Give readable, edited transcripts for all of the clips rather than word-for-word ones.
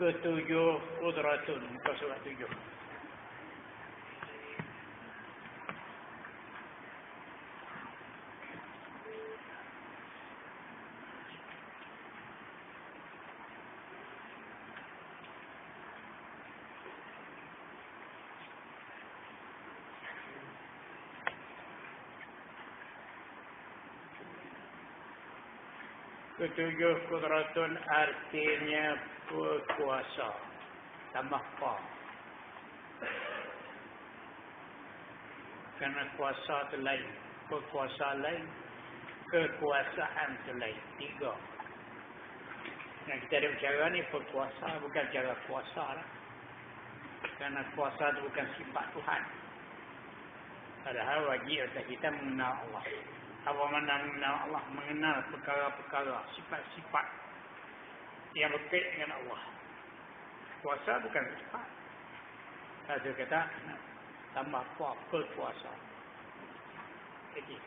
ketujuh qudratun, muka surat 7. Ketujuh qudratun artinya berkuasa. Tambah fa. Karena kuasa itu lain. Berkuasa lain. Kekuasaan itu lain. 3. Yang kita ada bicara ni berkuasa. Bukan cara kuasa lah. Karena kuasa itu bukan sifat Tuhan. Padahal wajib atas kita mengenal Allah. Apa makna mengenal Allah? Mengenal perkara-perkara, sifat-sifat yang berkait dengan Allah. Kuasa bukan sifat. Ada kata tambah berkuasa. Jadi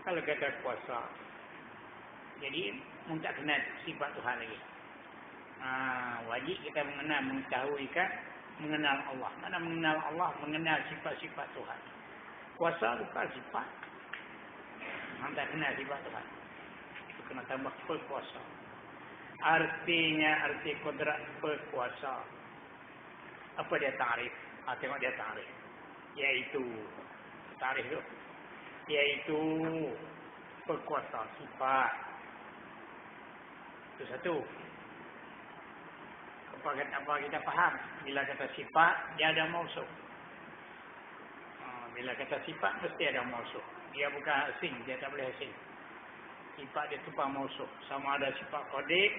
kalau kata kuasa, jadi mun tak kenal sifat Tuhan lagi. Wajib kita mengetahui kan mengenal Allah. Mana mengenal Allah, mengenal sifat-sifat Tuhan. Kuasa bukan sifat. Tak kenal sifat Tuhan. Itu kena tambah berkuasa. Artinya arti kodrat berkuasa. Apa dia tarif? Tengok dia tarif. Iaitu tarif tu. Iaitu berkuasa sifat. Itu satu. Apa kita faham? Bila kata sifat, dia ada mausuf. Bila kata sifat, mesti ada mausuf. Dia bukan asing, dia tak boleh asing. Sifat dia tumpah mausuf. Sama ada sifat qadim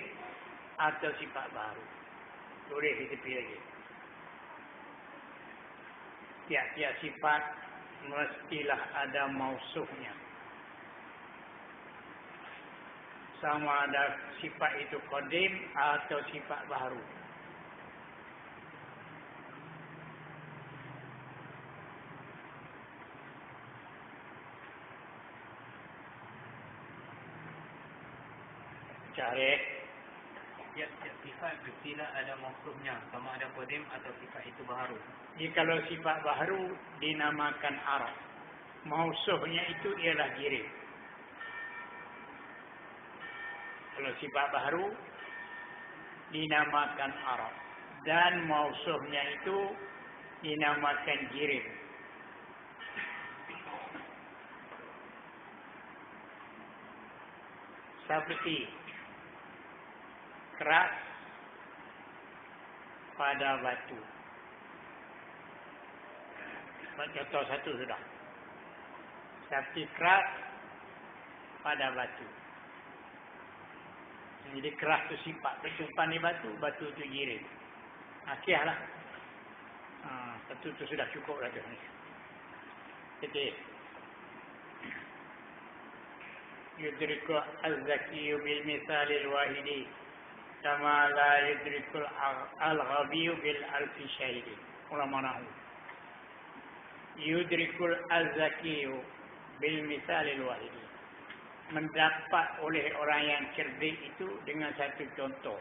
atau sifat baru. Tulis di tepi lagi. Tiap-tiap sifat mestilah ada mausufnya. Sama ada sifat itu qadim atau sifat baru. Cari. Tiap sifat mestilah ada mausufnya, sama ada qadim atau sifat itu baru. Jadi kalau sifat baru dinamakan araf. Mausufnya itu ialah jirim. Kalau sifat baru dinamakan araf. Dan mausufnya itu dinamakan jirim. Seperti keras pada batu. Contoh satu sudah. Seperti keras pada batu. Jadi keras itu sifat. Berjumpa di batu, batu itu jirim. Akhirlah. Satu itu sudah cukup lah tu. Jadi yudriku al-zakiyu bil misalil wahidi kama la yudrikul al-ghabiyu bil alfi syahidi. Ulama nahu. Yudrikul al-zakiyu bil misalil wahidi. Mendapat oleh orang yang cerdik itu dengan satu contoh.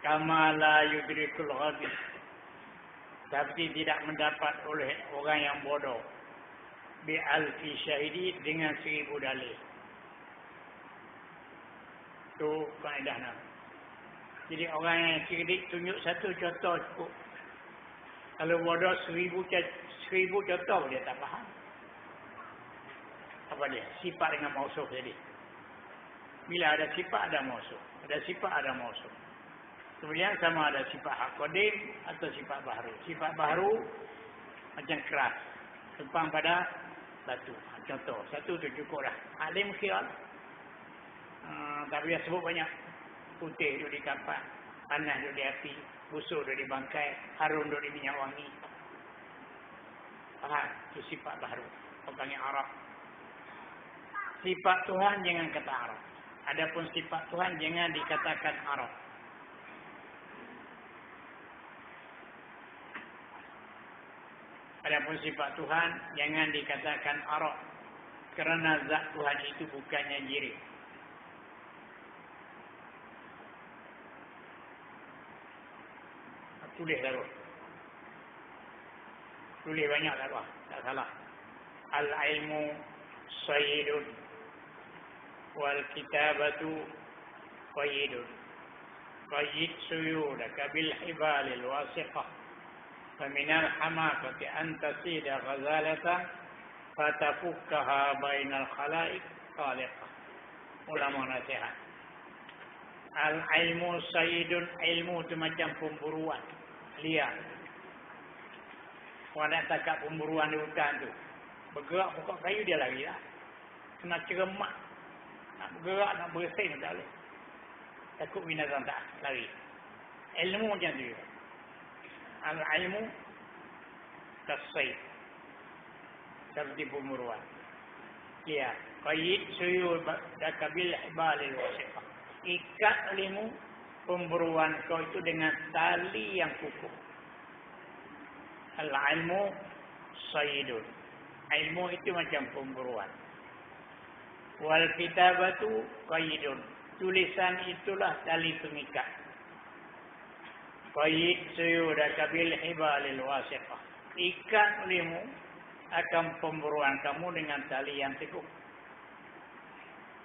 Kama la yudrikul ghabi. Tapi tidak mendapat oleh orang yang bodoh. Bi alfi syahidi dengan 1000 dalil. Itu kaedah nama. Jadi orang yang cerdik tunjuk satu contoh cukup. Kalau bodoh 1000 contoh dia tak faham. Apa dia? Sifat dengan mausuf jadi. Bila ada sifat ada mausuf. Ada sifat ada mausuf. Kemudian sama ada sifat hak qadim atau sifat baru. Sifat baru macam keras. Tumpang pada batu. Contoh. Satu tu cukup lah. Alim khiyal. Tak payah sebut banyak. Putih duduk di kapas. Panas duduk di api. Busuk duduk di bangkai. Harum duduk di minyak wangi. Faham? Itu sifat baru. Orang panggil Arab. Sifat Tuhan jangan kata Arab. Adapun sifat Tuhan jangan dikatakan Arab. Adapun sifat Tuhan jangan dikatakan Arab. Kerana zat Tuhan itu bukannya jirim. Tulis terus. Tulis banyak tak apa. Tak salah. Al-ilmu sayyidun wal kitabatu qayyidun. Qayyid suyudaka bil hibalil wasiqah. Faminal hamakati an tasida ghazalatan fatafukkaha bainal khalaiq khaliqah. Ulama nasihat. Al-ilmu sayyidun, ilmu itu macam pemburuan liar. Orang nak tangkap pemburuan di hutan tu, bergerak pokok kayu dia lari lah. Kena ceremak. Nak bergerak, nak bersin tak boleh. Takut binatang tak lari. Ilmu macam tu. Al-ilmu kasayid. Seperti pemburuan liar. Qayyid suyudaka bil hibalil wasiqah. Ikat ilmu pemburuan kau itu dengan tali yang kukuh. Al-ilmu sayyidun. Ilmu itu macam pemburuan. Wal kitabatu qayyidun. Tulisan itulah tali pengikat. Qayyid suyudaka bil hibalil wasiqah. Ikat ilmu akan pemburuan kamu dengan tali yang teguh.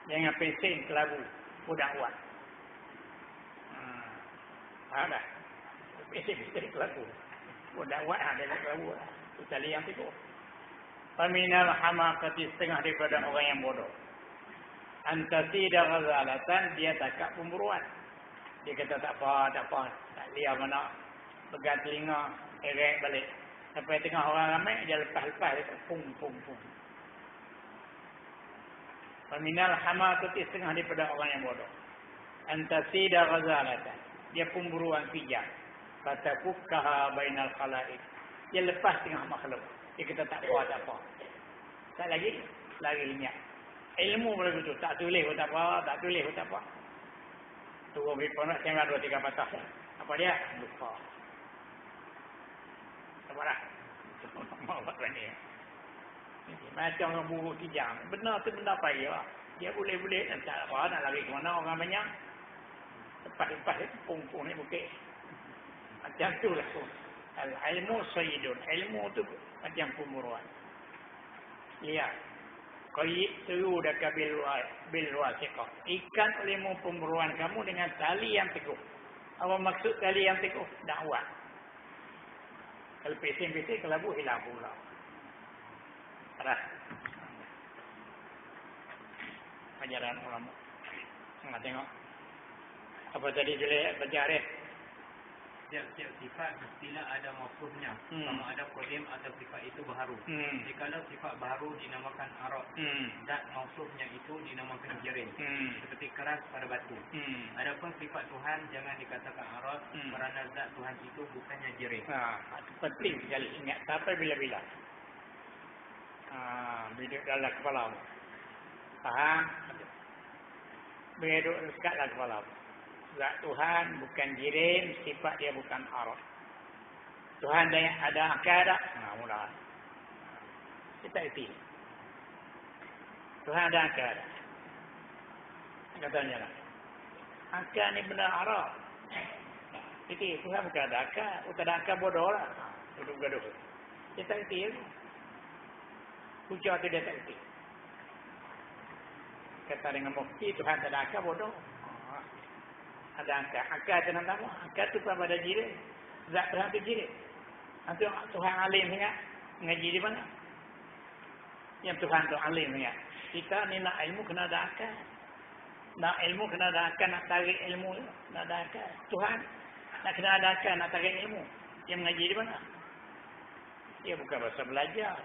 Jangan pesing kelabu. Dakwah. Ada. Pesing kelabu. Dakwah ada kelabu. Itu tali yang teguh. Faminal hamakati, setengah daripada orang yang bodoh. Antasida ghazalatan, dia takak pemburuan. Dia kata tak apa. Tak lihat mana. Pegang telinga, erek balik. Sampai tengah orang ramai, dia lepas-lepas. Dia pung. Faminal hamakati, setengah daripada orang yang bodoh. Antasida ghazalatan, dia pemburuan pijak. Fatafukkaha bainal khalaiq, dia lepas tengah makhluk. Dia kata tak apa. Tak lagi lenyap. Ilmu boleh begitu. Tak tulis pun tak apa. Turun pergi nak tengok 2-3 patah. Apa dia? Lupa. Apa dah? Mau buat ni. Macam orang buruk kijang. Benar tu benar payah. Dia boleh tak apa, nak lari ke mana orang banyak. Lepas pung ni bukit. Macam tu lah. Al-ilmu sayyidun. Ilmu tu macam pemburuan. Lihat. Qayyid suyudaka bil wasiqah. Ikan ilmu pemburuan kamu dengan tali yang teguh. Apa maksud tali yang teguh? Dakwah. Kalau pesing-pesing kelabu hilang pula. Arah. Ajaran ulama. Tengok. Apa tadi boleh baca Arif? Setiap sifat mestilah ada mausufnya. Sama ada qadim atau sifat itu baharu. Jikalau sifat baharu dinamakan arad, zat mausufnya itu dinamakan jirim. Seperti keras pada batu. Adapun sifat Tuhan jangan dikatakan arad, kerana zat Tuhan itu bukannya jirim. Penting sekali ingat sampai bila-bila. Biduk dalam kepala. Faham? Biduk dekat dalam kepala. Zat Tuhan bukan jirim, sifat dia bukan arad. Tuhan ada akal tak? Mula. Kita isi. Tuhan ada akal tak? Katanya lah. Akal ni benar arad. Jadi Tuhan bukan ada akal. Tak ada akal bodoh lah. Duduk-duduk. Kita isi. Hujah tu dia tak isi. Kata dengan mufti, Tuhan tak ada akal bodoh. Ada akal. Akal tu nak tahu. Akal tu pada jirim. Zat Tuhan tu jirim. Nanti Tuhan alim sangat. Mengaji di mana? Yang Tuhan tu alim sangat. Kita ni nak ilmu kena ada akal. Nak ilmu kena ada akal. Nak tarik ilmu nak ada akal. Tuhan nak kena ada akal. Nak tarik ilmu. Yang mengaji di mana? Dia bukan bahasa belajar.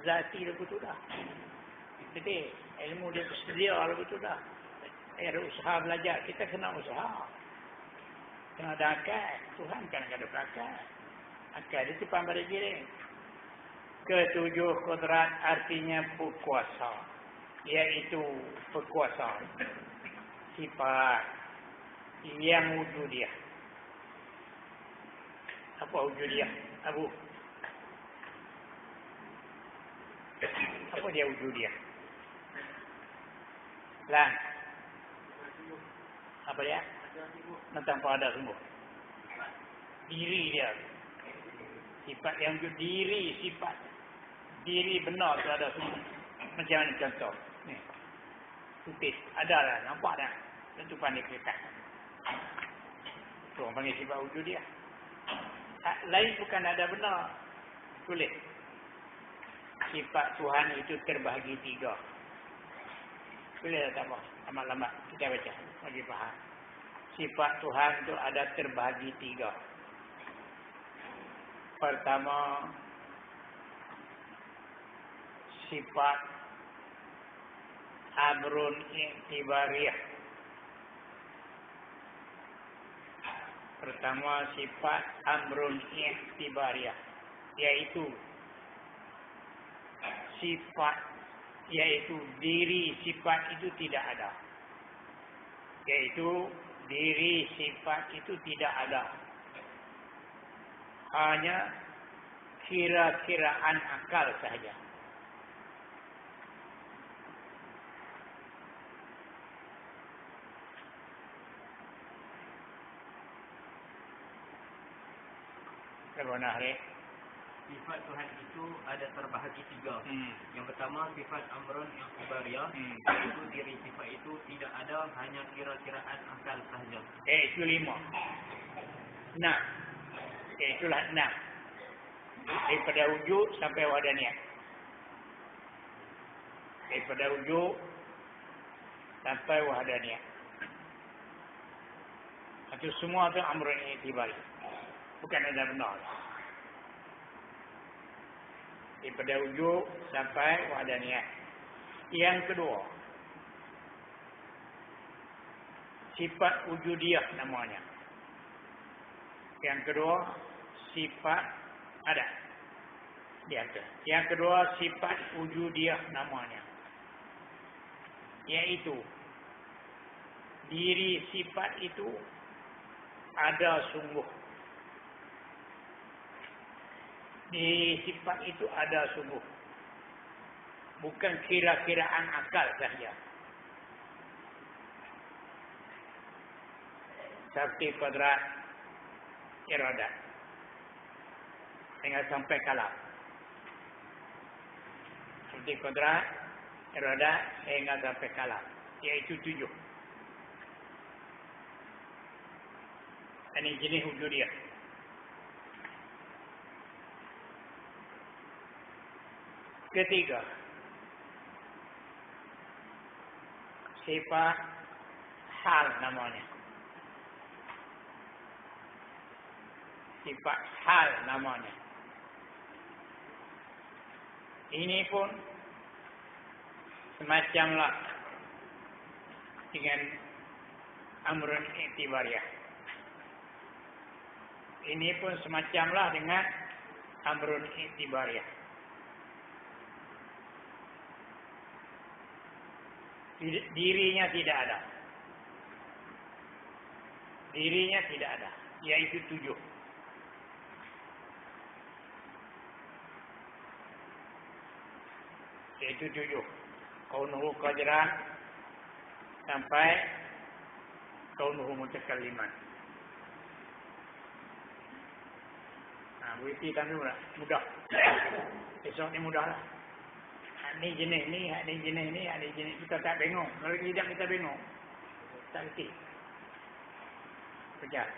Zati lagu tu dah. Jadi ilmu dia tersedia lagu tu dah. Ada usaha belajar. Kita kena usaha. Kena ada akal. Tuhan kan ada akal. Akal dia tipan pada jirim. Ketujuh kudrat artinya berkuasa. Iaitu berkuasa. Sifat yang wujudiyah. Apa wujudiyah? Abu. Apa dia wujudiyah? Lan. Apa dia? Tentang pada sungguh. diri dia. Sifat yang wujud diri, sifat diri benar tu ada semua. Macam mana contoh? Ni. Putih. Ada lah. Nampak dah. Tentu pandai kekal. Tu orang panggil sifat wujud dia. Lain bukan ada benar. Tulis. Sifat Tuhan itu terbahagi 3. Boleh tak apa? Lambat-lambat kita baca. Bagi faham. Sifat Tuhan itu ada terbahagi 3. Pertama, sifat amrun i'tibariyah. Pertama, sifat amrun i'tibariyah, yaitu sifat, yaitu diri sifat itu tidak ada. Yaitu diri sifat itu tidak ada. Hanya kira-kiraan akal sahaja. Bagaimana hari? Sifat Tuhan itu ada terbahagi 3. Yang pertama sifat amrun yang ibariyah, itu diri sifat itu tidak ada, hanya kira-kiraan akal sahaja. Itu 5. Nah, itulah 6. Daripada wujud sampai wahdaniyah. Daripada wujud sampai wahdaniyah. Itu semua tu amrun i'tibari. Bukan ada benar. Daripada wujud sampai wahdaniyah. Yang kedua, sifat wujudiyah namanya. Yang kedua, sifat ada. Yang kedua, sifat wujudiyah namanya. Yaitu, diri sifat itu ada sungguh. Diri sifat itu ada sungguh. Bukan kira-kiraan akal sahaja. Seperti kodrat iradat. Hingga sampai kalam. Seperti kodrat iradat hingga sampai kalam. Iaitu 7. Ini jenis wujudiyah. Ketiga, sifat hal namanya. Sifat hal namanya. Ini pun semacamlah dengan amrun i'tibariyah. Ini pun semacamlah dengan amrun i'tibariyah. Dirinya tidak ada. Dirinya tidak ada. Yaitu 7. Yaitu 7. Kaunuhu qadran sampai kaunuhu mutakalliman. Beriti tanda mudah. Esok ni mudah lah. Ni jenis ni, ni jenis ni, ni jenis. Kita tak bingung. Kalau tidak kita bingung. Tak kerti. Kejar.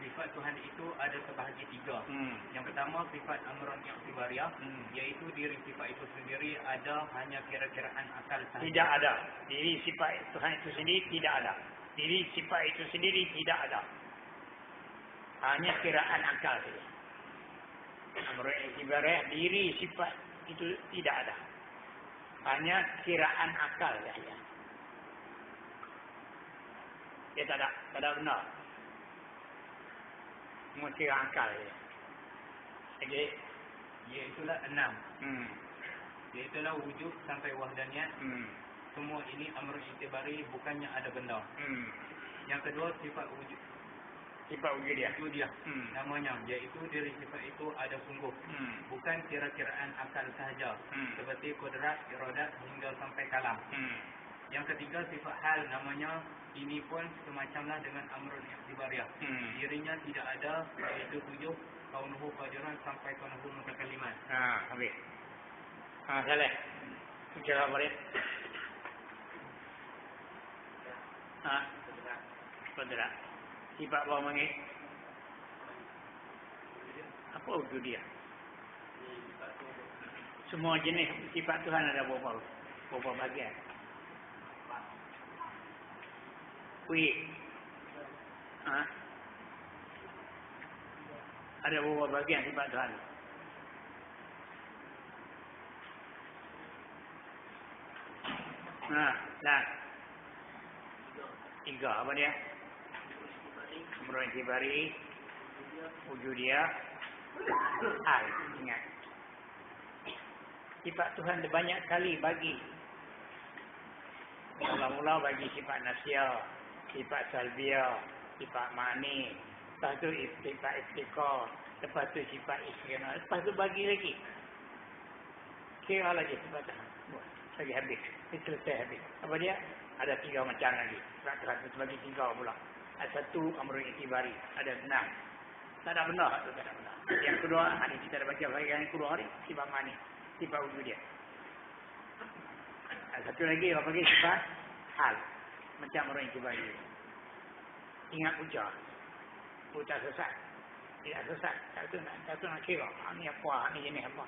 Sifat Tuhan itu ada terbahagi 3. Yang pertama sifat amrun i'tibariyah, iaitu diri sifat itu sendiri ada, hanya kira-kiraan akal sahaja. Tidak ada. Diri sifat Tuhan itu sendiri tidak ada. Diri sifat itu sendiri tidak ada. Hanya kiraan akal saja. Amrun i'tibariyah, diri sifat itu tidak ada. Hanya kiraan akal saja. Dia tak ada benar. Semua kira akal saja. Jadi, iaitulah 6. Iaitulah wujud sampai wahdaniyah. Semua ini amrun i'tibari, bukannya ada benda. Yang kedua sifat wujud. Sifat wujudiyah. Namanya, iaitu diri sifat itu ada sungguh. Bukan kira-kiraan akal sahaja. Seperti kodrat, iradat hingga sampai kalam. Yang ketiga sifat hal, namanya ini pun semacamlah dengan amrul ikhtibariyah. Dirinya tidak ada, iaitu 7 kaunuhu qadiran sampai kaunuhu mutakaliman. Habis. Salah. Jawab boleh. Kodrat. Sifat bawah mangit. Apa wujud dia? Semua jenis sifat Tuhan ada berapa bahagian? Ada berapa bahagian sifat Tuhan? Dah. 3 apa dia? Amrul i'tibari, wujudiyah, hal. Ingat. Sifat Tuhan dia banyak kali bagi. Mula-mula bagi sifat nafsiyah, sifat salbiyah, sifat ma'ni, lepas tu sifat istiqah, lepas tu sifat istiqah, lepas tu bagi lagi. Kira lagi sifat Tuhan. Lagi habis. Selesai habis. Apa dia? Ada 3 macam lagi. Sifat Tuhan itu bagi 3 pula. Ada 1 amrul i'tibari, ada 6. Tak ada benar tu, tak ada benar. Yang kedua, hari kita dah baca bahagian yang kedua hari, sifat ma'ni, sifat wujud dia. Satu lagi orang bagi sifat hal, macam amrul i'tibari. Ingat ujar. Tak sesat. Tidak sesat. Tak tu nak kira. Ini apa? Ini jenis apa?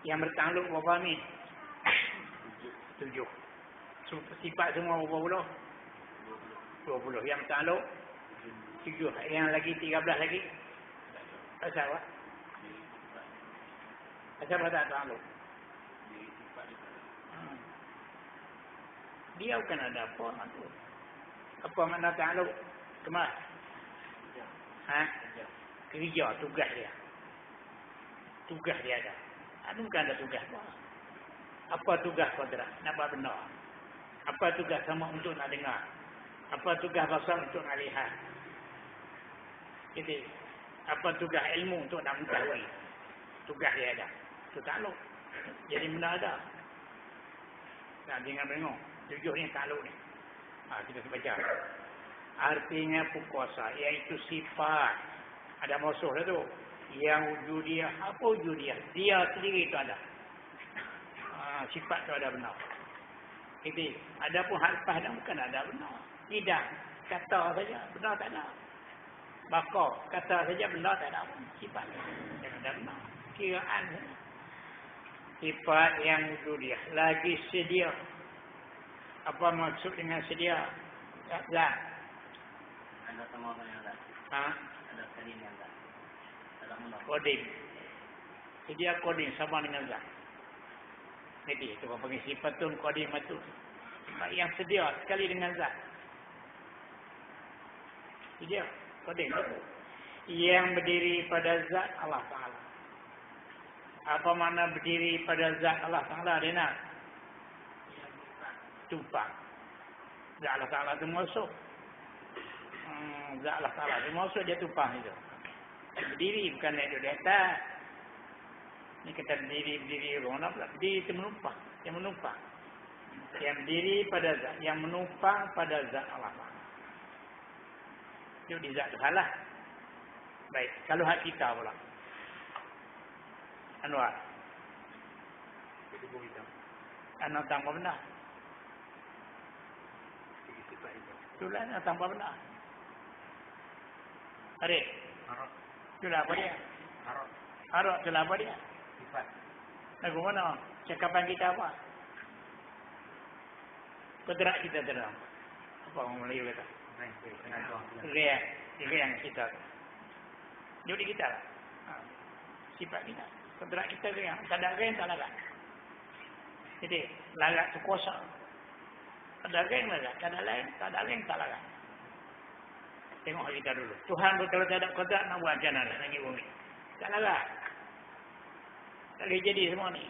Yang bertakluk berapa ni? 7. Sifat semua berapa puluh? 20. Yang bertakluk 7. Yang lagi 13 lagi? Pasal apa? Pasal apa tak takluk? Dia bukan ada apa. Apa makna takluk? Kemas? Kerja, tugas dia. Tugas dia ada. Itu bukan ada tugas apa. Apa tugas kodrat? Nak buat benar. Apa tugas sama untuk nak dengar? Apa tugas basar untuk nak lihat? Jadi, apa tugas ilmu untuk nak mengetahui? Tugas dia ada. Itu takluk. Jadi benda ada. Nah, jangan bingung. 7 ni takluk ni. Kita baca. Artinya pukuasa, iaitu sifat. Ada musuh dah tu. Yang wujud dia. Apa wujud dia? Dia sendiri itu ada. Sifat tu ada benar. Jadi, ada pun hal lepas dah bukan ada benar. Tidak. Kata saja. Benar tak ada. Bakar. Kata saja benar tak ada. Sifat. Yang ada benar. Kiraan. Sifat yang wujud dia. Lagi sedia. Apa maksud dengan sedia? Tak. Ada sama dengan zat. Ada sekali dengan zat. Dalam mula. Kodim. Sedia kodim sama dengan zat. Jadi, itu orang panggil sifatun kodim itu. Sifat yang sedia sekali dengan zat. Sedia kodim itu. Yang berdiri pada zat Allah Ta'ala. Apa makna berdiri pada zat Allah Ta'ala, Dina? Tumpang. Zat Allah Ta'ala itu masuk. Zat Allah Ta'ala itu masuk, dia tumpang itu. Berdiri, bukan naik di atas. Ini kata berdiri orang pula. Berdiri itu menumpang. Yang menumpang. Yang berdiri pada zat. Yang menumpang pada zat Allah Ta'ala. Itu di zat itu salah. Baik. Kalau hak kita pula. Anwar. Anwar tanpa benar. Itulah yang tanpa benar. Arif. Itulah apa dia? Harap itulah apa dia? Sifat. Lagu mana? Cakapan kita apa? Kodrat kita dalam. Apa orang Melayu kata? Reang kita. Jadi kita lah. Sifat kita. Kodrat kita reang. Tak ada reang, tak larat. Jadi, larat itu kuasa. Ada reang larat. Tak ada lain, tak larat. Tengok kita dulu. Tuhan kalau tak ada kodrat, nak buat macam mana lagi bumi? Tak larat. Tak boleh jadi semua ni.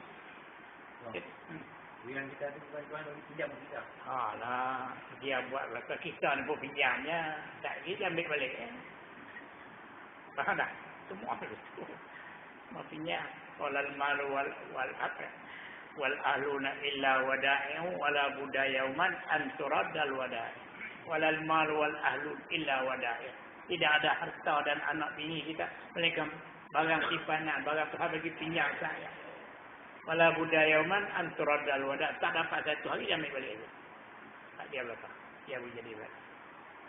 Yang kita tu bukan Tuhan bagi pinjam kita. Alah, dia buat rasa kita ni pun pinjamnya. Tak kita ambil balik. Faham tak? Semua itu. Semua pinjam. Walal malu wal apa. wal ahluna illa wada'i'u wala budayauman anturaddal wada'i walal mal wal ahlun illa wada'i. Tidak ada harta dan anak bini kita mereka barang simpanan, barang Tuhan bagi pinjam saya. Wala budayauman anturaddal wada'. Tak dapat satu hari dia ambil balik itu. Tak dia belakang. Dia boleh jadi balik.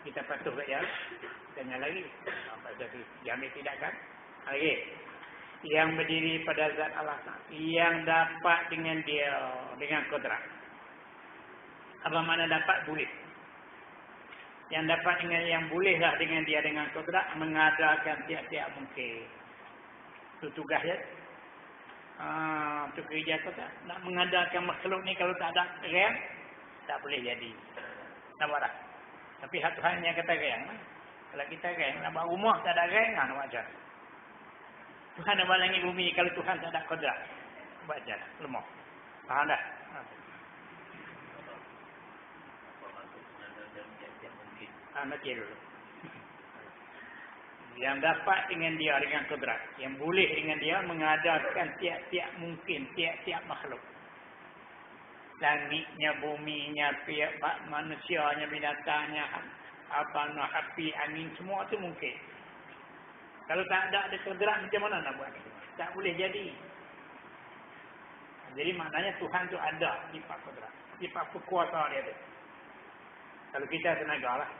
Kita patuh kat dia. Tanya lagi. Apa satu jamin tidak kan? Lagi. Yang berdiri pada zat Allah. Yang dapat dengan dia. Dengan kodrat. Apa makna dapat? Boleh. Yang dapat dengan yang bolehlah dengan dia dengan kodrat. Mengadakan tiap-tiap mungkin. Itu tugas dia. Itu kerja tu tak. Nak mengadakan makhluk ni kalau tak ada rem. Tak boleh jadi. Nampak tak? Tapi Tuhan yang kata rem. Kalau kita rem. Nak buat rumah tak ada rem. Nak buat macam. Tuhan nak buat langit bumi. Kalau Tuhan tak ada kodrat. Buat macam. Lemah. Faham dah? Nanti dulu. Yang dapat dengan dia dengan kodrat. Yang boleh dengan dia mengadakan tiap-tiap mungkin. Tiap-tiap makhluk. Langitnya, buminya, manusianya, binatangnya, api, angin, semua tu mungkin. Kalau tak ada kodrat macam mana nak buat itu? Tak boleh jadi. Jadi maknanya Tuhan tu ada sifat kodrat. Sifat kuasa dia tu. Kalau kita tenaga lah.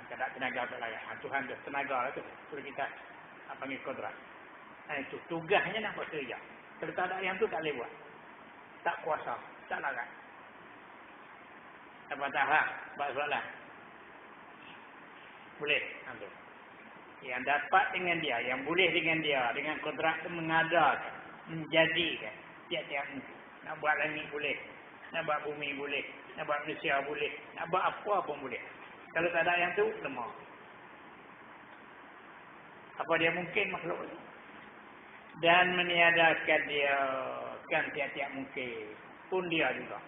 Kita tak tenaga tak layak. Tuhan tu tenaga lah tu. Kalau kita panggil kodrat. Itu tugasnya nak buat kerja. Kalau tak ada yang tu tak boleh buat. Tak kuasa. Tak larat. Apa tak lah? Buat soalan. Boleh. Yang dapat dengan dia. Yang boleh dengan dia. Dengan kodrat tu mengadakan. Menjadikan. Tiap-tiap mungkin. Nak buat langit boleh. Nak buat bumi boleh. Nak buat manusia boleh. Nak buat apa pun boleh. Kalau tak ada yang tu, lemah. Apa dia mungkin makhluk itu? Dan meniadakan dia kan tiap-tiap mungkin. Pun dia juga.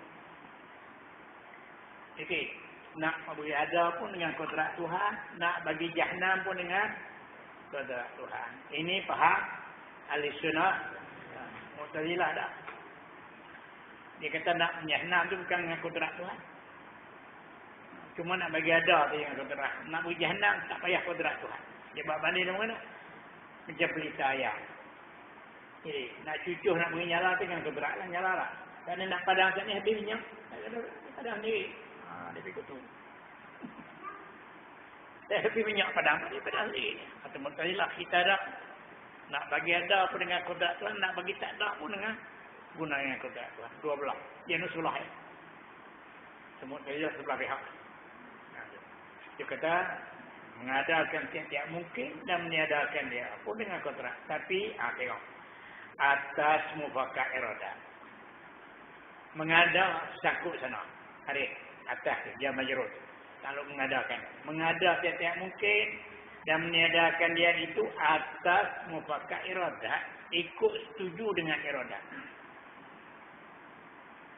Jadi, nak bagi ada pun dengan kodrat Tuhan. Nak bagi jahannam pun dengan kodrat Tuhan. Ini faham ahli sunnah. Mu'tazilah dah. Dia kata nak jahannam tu bukan dengan kodrat Tuhan. Cuma nak bagi ada tu yang kodrat. Nak bagi jahannam tak payah kodrat Tuhan. Dia buat banding dengan mana? Macam pelita ayam. Jadi nak cucuh nak bagi nyala tu dengan kodrat lah. Nyala lah. Dan nak padang saat ni habis minyak. Padang sendiri. Dia pergi tu. Dia habis minyak padang. Dia padang sendiri. Atau Mu'tazilah kita ada. Nak bagi ada pun dengan kodrat Tuhan. Nak bagi tak ada pun dengan guna dengan kodrat Tuhan. Dua belah. Dia nusulah ya. Mu'tazilah sebelah pihak. Dia kata mengadakan tiap-tiap mungkin dan meniadakan dia pun dengan kodrat. Tapi tengok atas mufakat iradah. Mengada sakut sana. Hari atas dia majrur. Kalau mengada tiap-tiap mungkin dan meniadakan dia itu atas mufakat iradah, ikut setuju dengan iradah.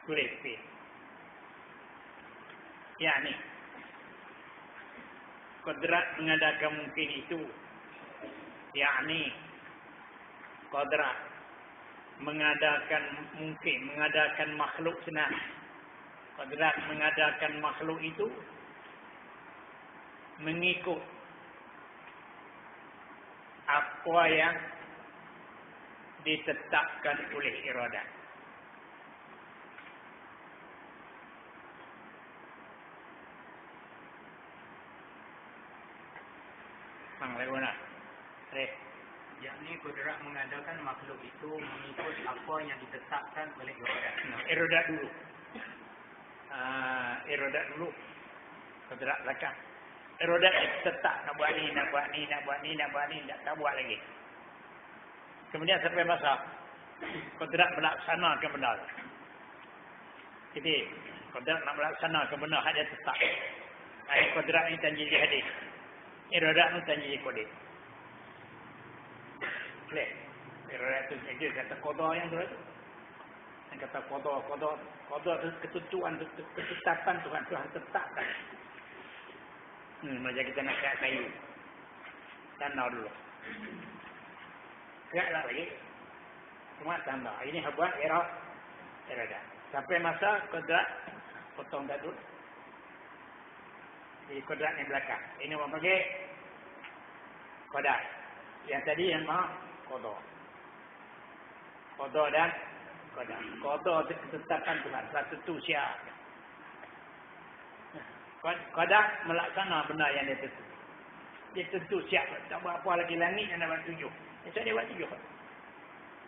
Boleh pilih. Ya ni. Kodrat mengadakan mungkin itu. Yakni kodrat mengadakan mungkin, mengadakan makhluk senang. Kodrat mengadakan makhluk itu mengikut apa yang ditetapkan oleh iradah. Bagaimana? Yang ni kodrat mengadakan makhluk itu mengikut apa yang ditetapkan oleh iradah. Iradah dulu. Iradah dulu. Kodrat belakang. Iradah tetap nak buat ni, nak buat ni, nak buat ni, nak buat ni, tak buat lagi. Kemudian sampai masa kodrat melaksanakan benda. Jadi kodrat nak melaksanakan benda hanya tetap. Kodrat ni tanjil hadis. Iradah tu tanjil kodik. Boleh. Iradah tu dia kata qada yang tu. Yang kata qada tu ketentuan, ketetapan Tuhan tetapkan. Macam kita nak kat kayu. Tanah dulu. Geraklah lagi. Cuma tambah. Ini buat iradah. Sampai masa kodrat potong dah dulu. Jadi kodrat yang belakang. Ini orang panggil kodrat. Yang tadi yang maha qada. Qada dan qada. Qada itu ketetapan Tuhan. Satu tu syiar. Qada melaksana benda yang dia tentu. Dia tentu siap. Tak buat apa lagi langit yang nak buat 7. Macam dia buat 7.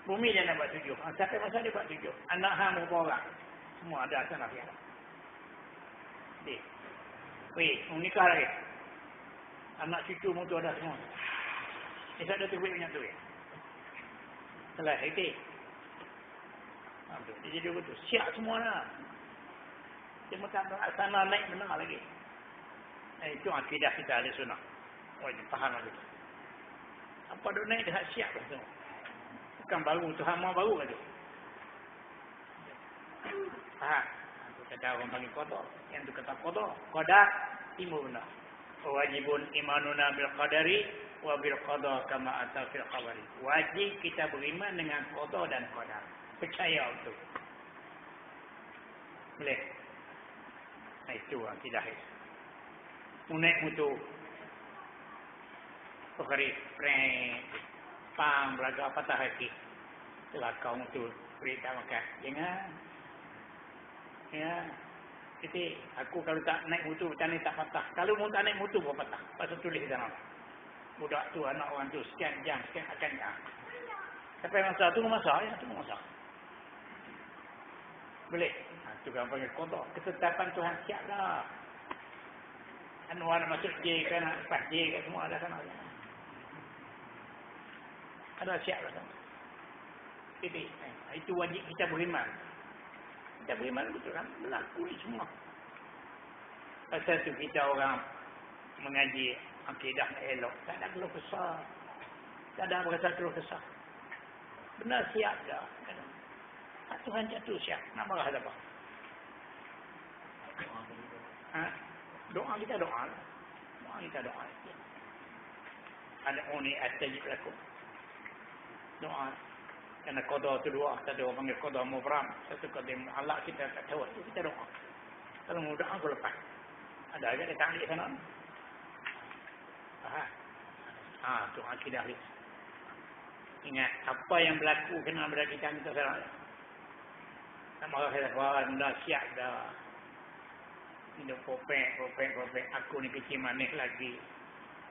Bumi dia nak buat 7. Sampai masa dia buat 7. Anak hang berapa orang? Semua ada sana pihak. Weh, nikah lagi. Anak cucu mutu ada semua. Esok ada tu banyak tu. Selesai itu. Dia jadi betul. Siap semua lah. Dia macam sana naik benar lagi. Itu akidah kita ahli sunnah. Wajib faham lagi. Apa duk naik dah siap lah semua. Bukan baru. Tuhan mau baru lagi. Faham? Itu kata orang panggil qada. Yang tu kata qada. Qada timur benar. Wajibun imanuna bil qadari wa bil qada kama ata fil khabari. Wajib kita beriman dengan qada dan qadar. Percaya betul. Boleh? Itu akidah. Unek mutu. Pekari preng pang belaga patah hati. Telah kau mutu berita makan. Jangan. Ya. Jadi aku kalau tak naik mutu macam ni tak patah. Kalau mau tak naik mutu pun patah. Pasal tulis dalam. Budak tu anak orang tu sekian jam akan jam. Sampai masa tu masak ya, tu masak. Boleh. Itu kan panggil qada. Ketetapan Tuhan siap dah. Anwar masuk J kan, lepas J kan semua ada sana. Ada siap dah sana. Jadi, itu wajib kita beriman. Kita beriman betul kan? Berlaku ni semua. Pasal tu kita orang mengaji akidah elok. Tak ada keluh kesah. Tak ada berasa keluh kesah. Benar siap dah. Tuhan jatuh siap. Nak marah apa? Doa kita doa. Doa kita doa. Ada oni astajib lakum. Doa. Karena qada tu dua. Tadi orang panggil qada mubram. Satu qada mu'allaq kita tak tahu. Itu kita doa. Kalau mau doa aku lepas. Ada agak dia tak ambil sana. Tu akidah ni. Ingat apa yang berlaku kena berlaku kita salah. Tak marah saya dah siap dah. Hidup popek. Aku ni kecil manis lagi.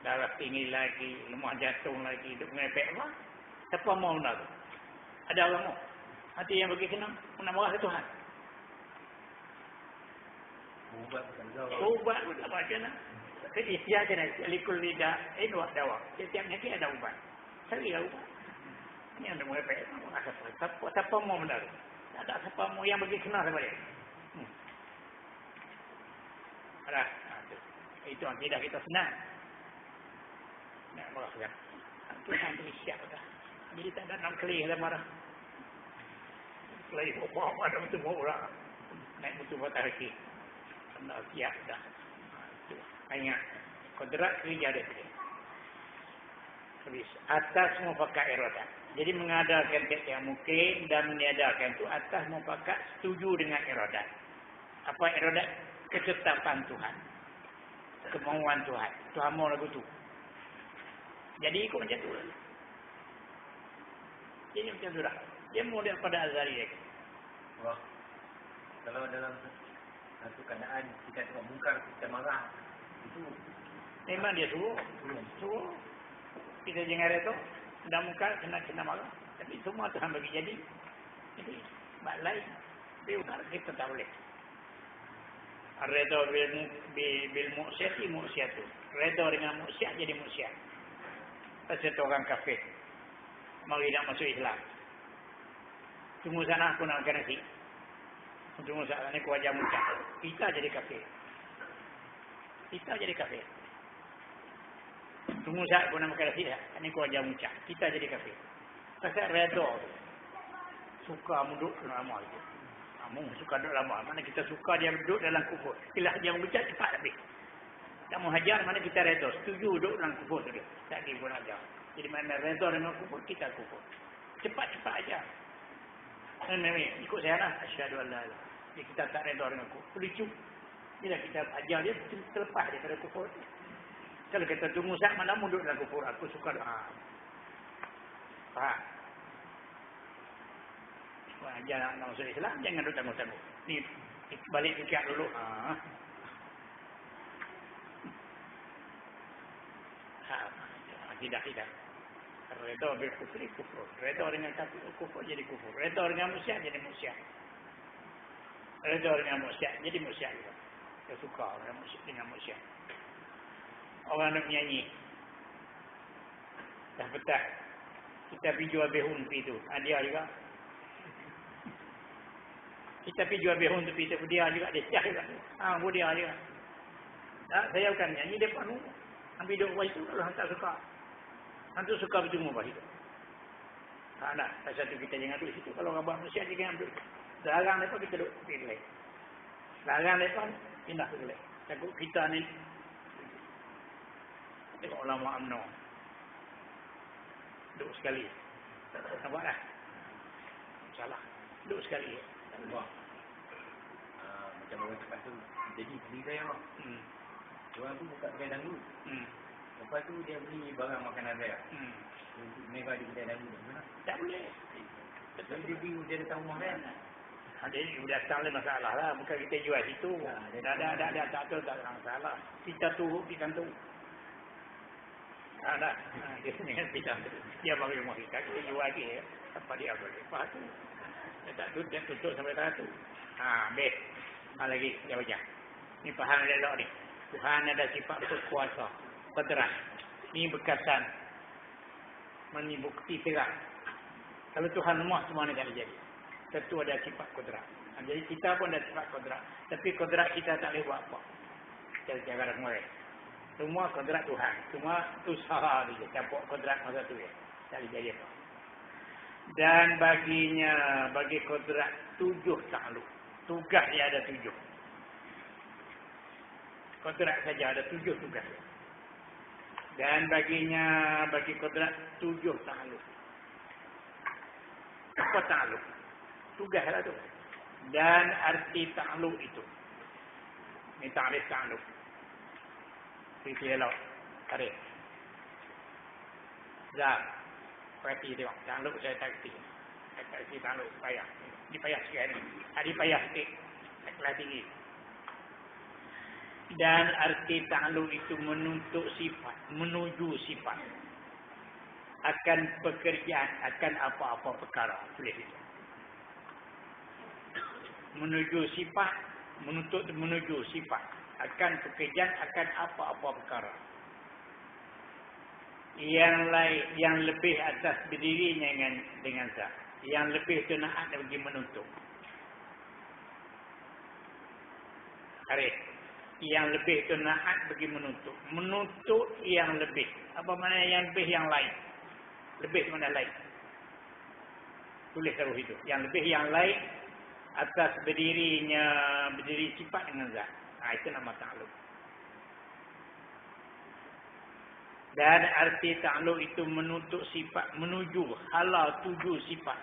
Darah tinggi lagi. Lemah jantung lagi. Hidup ngepek apa? Siapa mau benda tu? Ada orang mau? Hati yang bagi kena marah ke Tuhan. Ubat pun tak baca nak. Istiak je nak. Alikul lidah. Dua dawa. Setiap nyakit ada ubat. Carilah ubat. Ini yang ngepek. Siapa mau benda tu? Tak ada siapa mau yang bagi kena sama dia. Itu akidah kita senang. Nak marah kan? Tuhan beri siap dah. Jadi tak ada nak kelih dah marah. Kelih apa-apa dah betul orang. Naik betul patah hati. Nak siap dah. Ingat. Kodrat kerja dia. Habis. Atas mufakat iradah. Jadi mengadakan yang mungkin dan meniadakan itu atas mufakat setuju dengan iradah. Apa iradah? Ketetapan Tuhan. Kemauan Tuhan. Tuhan mau lagu tu. Jadi ikut macam tu. Jadi macam tu dah. Dia mau daripada azali lagi. Wah. Kalau dalam satu keadaan kita tengok mungkar, kita marah. Itu memang dia suruh. Suruh. Kita jangan reto. Dah mungkar, kena marah. Tapi semua Tuhan bagi jadi. Jadi, bak lain. Biar kita tak boleh. Redha bil mu'syati mu'syatu. Redha dengan mu'syat jadi mu'syat. Pasal orang kafir. Mari nak masuk Islam. Tunggu sana aku nak makan nasi. Tunggu sana ni aku ajar muncak. Kita jadi kafir. Tunggu sana aku nak makan nasi. Ni aku ajar muncak. Kita jadi kafir. Pasal redha. Suka muduk lama itu. Suka duduk lama. Mana kita suka dia duduk dalam kufur. Bila dia membaca cepat habis. Tak mau hajar, mana kita redha. Setuju duduk dalam kufur tu dia. Tak pergi pun hajar. Jadi mana redha dengan kufur, kita kufur. Cepat-cepat aja. Ikut saya lah. Asyhadu an la ilaha. Kita tak redha dengan kufur. Lucu. Bila kita ajar dia, terlepas daripada kufur. Kalau kita tunggu saat malam, duduk dalam kufur. Aku suka doa. Faham? Ajar nak masuk Islam, jangan duduk tangguh-tangguh. Ni, balik fikir dulu. Tidak. Redha bil kufri kufur. Redha dengan kafir kufur jadi kufur. Redha dengan musyrik jadi musyrik. Redha dengan musyrik jadi musyrik juga. Saya suka orang musyrik dengan musyrik. Orang nak menyanyi. Dah petang. Kita pergi jual behun tepi tu. Dia juga. Kita pergi jual behun tepi tu. Dia juga. Dia syah juga. Dia juga. Saya bukan nyanyi. Dia panu. Ambil duduk buat itu. Kalau hantar suka. Hantu suka bertemu buat itu. Tak nak. Satu kita jangan duduk situ. Kalau orang buat manusia, jangan duduk. Larang mereka kita duduk pergi gelai. Larang mereka pindah ke gelai. Takut kita ni. Tengok ulama UMNO. Duduk sekali. Nampak tak? Salah. Duduk sekali. Macam orang cepat tu. Jadi beli saya lah. Orang tu buka kedai dangdut. Lepas tu dia beli barang makanan saya. Mereka di kedai dangdut. Tak boleh. Betul dia beli dia datang rumah kan. Jadi datang le masalah lah. Bukan kita jual situ. Dah tak ada masalah. Kita turut di kantor. Ada. Dia dengan kita. Dia bagi rumah kita. Kita jual lagi. Apa dia boleh. Lepas tu. Dia tutup sampai teratur. Baik. Lagi. Dia baca. Ni faham elok ni. Tuhan ada sifat berkuasa. Qudrat. Ini berkaitan. Ini bukti terang. Kalau Tuhan lemah semua ni tak jadi. Tentu ada sifat qudrat. Jadi kita pun ada sifat qudrat. Tapi qudrat kita tak boleh buat apa. Kita jaga semua. Semua qudrat Tuhan. Semua usaha dia. Campur qudrat masa tu ya. Tak boleh jadi apa. Dan bagi qudrat 7 takluk. Tugas dia ada 7. Qudrat saja ada 7 tugas. Dan bagi qudrat 7 takluk. Apa takluk? Tugas lah tu. Dan arti takluk itu. Ini ta'rif takluk. Pergi elok. Tarik. Zat. Perhati tengok. Takluk saya tak kerti. Saya tak kerti takluk. Payah. Ini payah sikit ni. Hari payah sikit. Kelas tinggi. Dan arti takluk itu menuntut sifat. Menuju sifat. Akan pekerjaan. Akan apa-apa perkara. Tulis itu. Menuju sifat. Menuju sifat. Akan pekerjaan. Akan apa-apa perkara. Yang lebih atas berdirinya dengan zat. Yang lebih itu naat bagi menuntut. Tarik. Yang lebih itu naat bagi menuntut. Menuntut yang lebih. Apa makna yang lebih yang lain? Lebih mana lain? Tulis taruh itu. Yang lebih yang lain atas berdiri sifat dengan zat. Itu nama takluk. Dan arti takluk itu menuntut sifat. Menuju halal tuju sifat.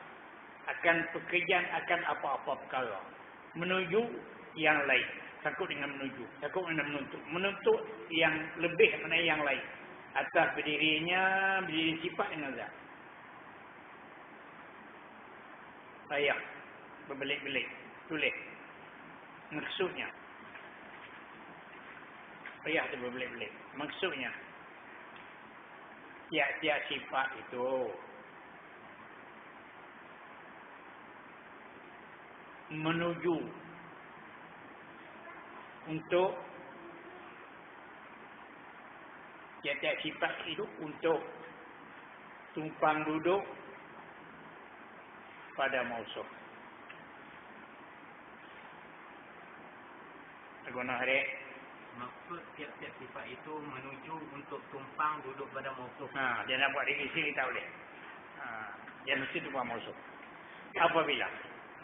Akan pekerjaan akan apa-apa perkara. Menuju yang lain. Takut dengan menuju. Takut dengan menuntut. Menuntut yang lebih mana yang lain. Atas berdiri sifat dengan zat. Ayat. Berbelit-belit. Tulis. Maksudnya. Ayat itu berbelit-belit. Maksudnya. Tiap-tiap sifat itu. Menuju. Untuk tiap-tiap sifat itu untuk tumpang duduk pada mausuf. Guna hari. Maksud tiap-tiap sifat itu menuju untuk tumpang duduk pada mausuf. Dia nak buat divisi tak boleh. Dia mesti tumpang mausuf. Apabila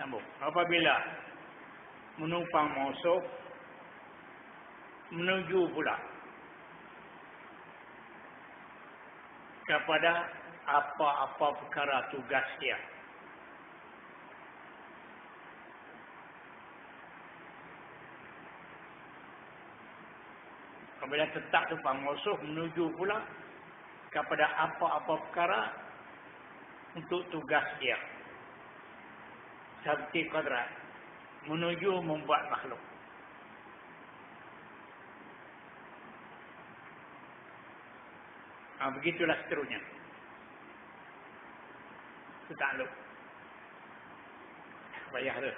sambung. Apabila menumpang mausuf menuju pula kepada apa-apa perkara tugas dia. Apabila tetap tumpang mausuh menuju pula kepada apa-apa perkara untuk tugas dia. Seperti qadrat menuju membuat makhluk. Begitulah seterusnya. Itu takluk. Payah tu.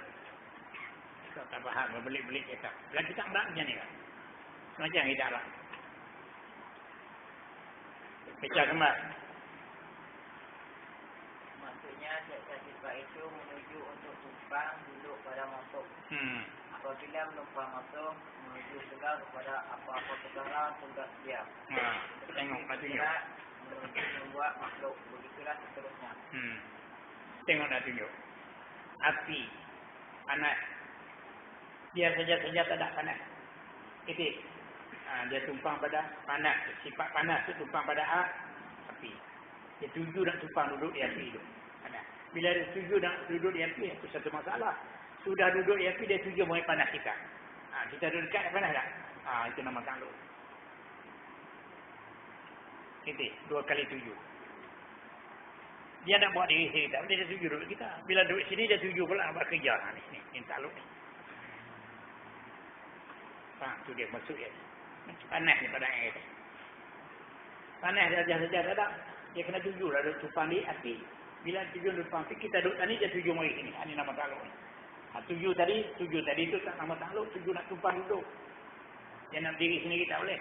Kalau tak faham, berbelit-belit kita. Kalau kita tak macam ni kan. Macam kita lah. Pecah kembar. Maksudnya setiap sifat itu menuju untuk tumpang duduk pada masuk. Apabila menumpang masuk, menuju pula kepada apa-apa perkara tugas dia. Tengok nak tunjuk. Menuju membuat makhluk. Begitulah seterusnya. Tengok nak tunjuk. Api, panas. Dia saja tak ada panas. Itu. Dia tumpang pada panas. Sifat panas tu tumpang pada api. Dia tuju nak tumpang duduk di api itu. Panas. Bila dia tuju nak duduk di api, itu satu masalah. Sudah duduk di api, dia tuju mau panas kita. Kita duduk dekat, panas tak? Itu nama takluk. Itu, 2 kali tuju. Dia nak buat diri sendiri tak boleh, dia tuju duduk kita. Bila duduk sini, dia tuju pula buat kerja. Ini takluk ni. Itu dia maksud dia. Panas ni pada air. Panas dia saja tak ada. Dia kena tuju lah, duduk tumpang di api. Bila tuju tumpang api, kita duduk tadi, dia tuju mari sini. Ini nama takluk ni. Tuju tadi itu tak nama takluk. Tuju nak tumpang duduk. Dia nak diri sendiri tak boleh.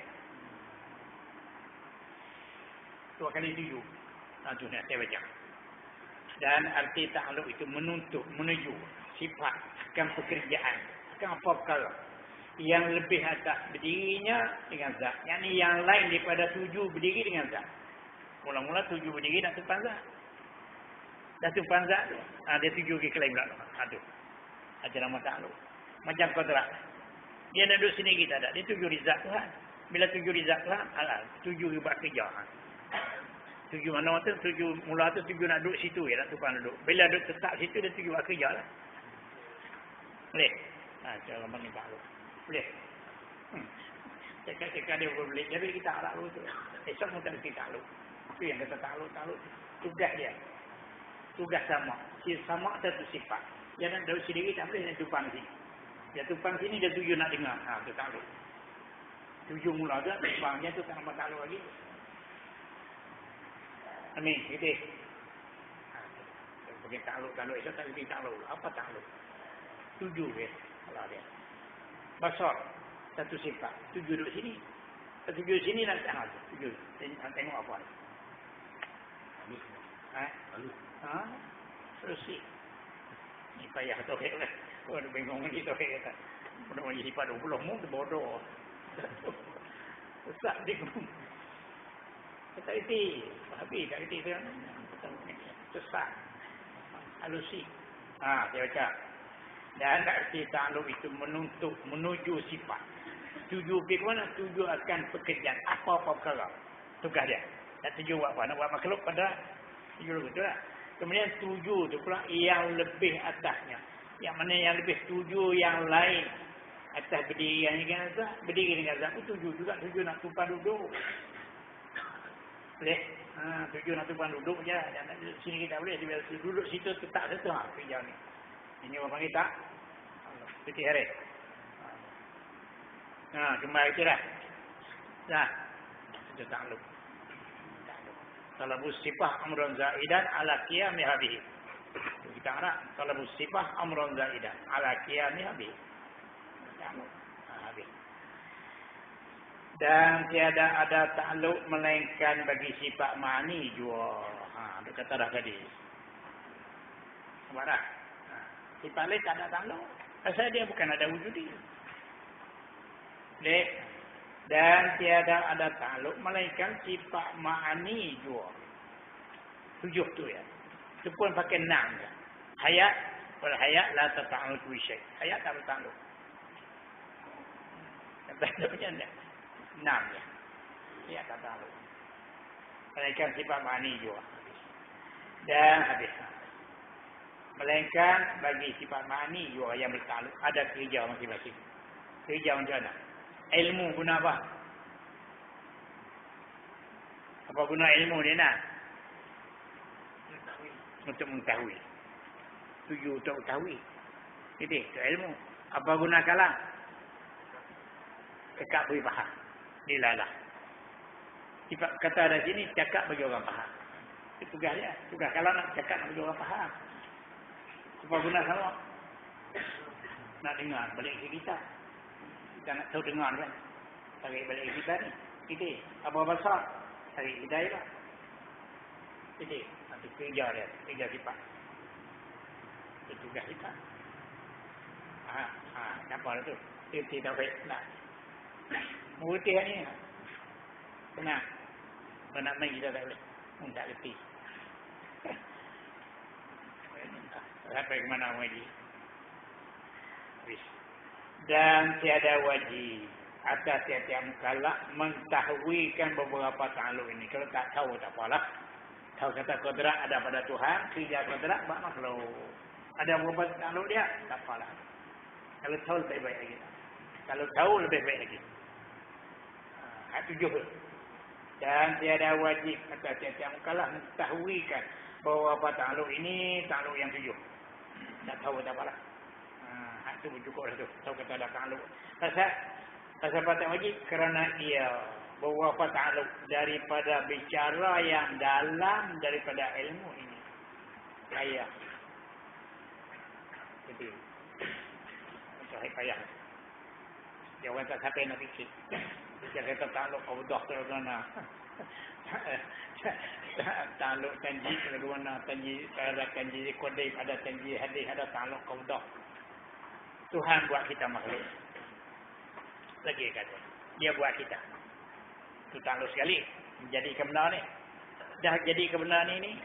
2 kali tuju. Itu nak saya baca. Dan arti takluk itu menuntut, menuju sifat akan pekerjaan, akan apa perkara yang lebih atas berdirinya dengan zat. Yang ni yang lain daripada tuju berdiri dengan zat. Mula-mula tuju berdiri nak tumpang zat. Dah tumpang zat tu. Dia tuju ke lain pula. Itu. Ada nama takluk. Macam kodrat. Dia nak duduk sini kita tak. Dia tuju di zat Tuhan. Bila tuju di zat Tuhan, tuju buat kerja. Tuju mana tu? Tuju mula tu tuju nak duduk situ ya, nak tumpang duduk. Bila duduk tetap situ, dia tuju buat kerja lah. Boleh? Cara mana takluk. Boleh? Cakap-cakap dia boleh. Jadi kita harap tu. Esok pun tak mesti takluk. Itu yang kata takluk. Tugas dia. Tugas sama. Sama satu sifat. Dia nak duduk sendiri tak boleh, dia tumpang sini. Dia tumpang sini, dia tuju nak dengar. Itu takluk. Tuju mula tu, tumpangnya tu tak nama takluk lagi. Amin. Gitu. Pakai takluk. Esok tak mesti takluk. Apa takluk? Tuju dia. Kalau dia. Basar. Satu sifat. Tuju duduk sini. Tuju sini nak tuju. Tengok apa ni. Terus ni payah tauhid lah. Ada bingung ni tauhid kata. Mudah menjadi sifat 20 mu bodoh. Sesat dia. Kata itu. Habis kat itu dia. Sesat. Halusi. Dia baca. Dan arti takluk itu menuntut, menuju sifat. Tuju ke mana? Tuju akan pekerjaan. Apa-apa perkara. Tugas dia. Tak tuju buat apa? Nak buat makhluk pada tuju betul tak? Kemudian tuju tu pula yang lebih atasnya. Yang mana yang lebih tuju yang lain. Atas berdiri dengan zat. Berdiri dengan zat pun tuju juga. Tuju nak tumpang duduk. Boleh? Tuju nak tumpang duduk je. Jangan duduk sini kita boleh. Bila duduk situ tetap satu. Kerja ni. Ini orang panggil tak? Putih hari. Kembali kita dah. Itu takluk. Talabus sifah amrun zaidan ala qiyami habihi. Kita harap talabus sifah amrun zaidan ala qiyami habihi. Habis. Dan tiada ada takluk melainkan bagi sifat ma'ani jua. Dia kata dah tadi. Nampak dah? Sifat lain tak ada takluk. Pasal dia bukan ada wujud dia. Dan tiada ada takluk melainkan sifat ma'ani jua. 7 tu ya. Itu pun pakai nam ya. Hayat. Wal hayat la tata'aluk bisyai. Hayat tak bertakluk. Kata dia macam ni. Nam ya. Hayat tak bertakluk. Melainkan sifat ma'ani jua. Dan habis. Melainkan bagi sifat ma'ani jua yang bertakluk. Ada kerja masing-masing. Kerja macam mana? Ilmu guna apa? Apa guna ilmu dia nak? Untuk mengetahui. Tuju untuk mengetahui. Itu ilmu. Apa guna kalam? Cakap beri faham. Dilalah. Sifat kata dari sini, cakap bagi orang faham. Itu tugas dia. Tugas kalau nak cakap nak bagi orang faham. Apa guna sama? Nak dengar balik isi kita. Kita nak tahu dengar kan? Tarik balik isi kita ni. Itu. Apa bahasa? Tarik hidayah lah. Itu. Itu kerja dia. Kerja sifat. Itu tugas kita. Nampak lah tu. Itu taufik. Nak. Mengerti kan ni? Benar. Benar main kita tak boleh. Tak letih. Sampai ke mana wajib? Dan tiada wajib atas tiap-tiap mukallaf mentahwikan beberapa ta'alluq ini. Kalau tak tahu tak apalah. Tahu kata kodrat ada pada Tuhan, kerja kodrat buat makhluk. Ada beberapa ta'alluq dia, tak apalah. Kalau tahu lebih baik lagi. Kalau tahu lebih baik lagi. Tujuh. Dan tiada wajib atas tiap-tiap mukallaf mentahwikan bahawa apa ta'alluq ini ta'alluq yang tujuh. Tak tahu tak apalah. Itu cukup dah tu. Tahu kata ada ta'alluq. Pasal apa tak wajib? Kerana ia beberapa ta'alluq daripada bicara yang dalam daripada ilmu ini. Payah. Jadi. Macam payah. Dia orang tak sampai nak fikir. Dia kata ta'alluq awdah tu mana. Ta'alluq tanji bagaimana tanji ada tanji kodai ada tanji hadis ada ta'alluq awdah. Tuhan buat kita makhluk. Lagi kata. Dia buat kita. Itu ta'alluq sekali. Jadi kebenaran ni. Dah jadi kebenaran ini.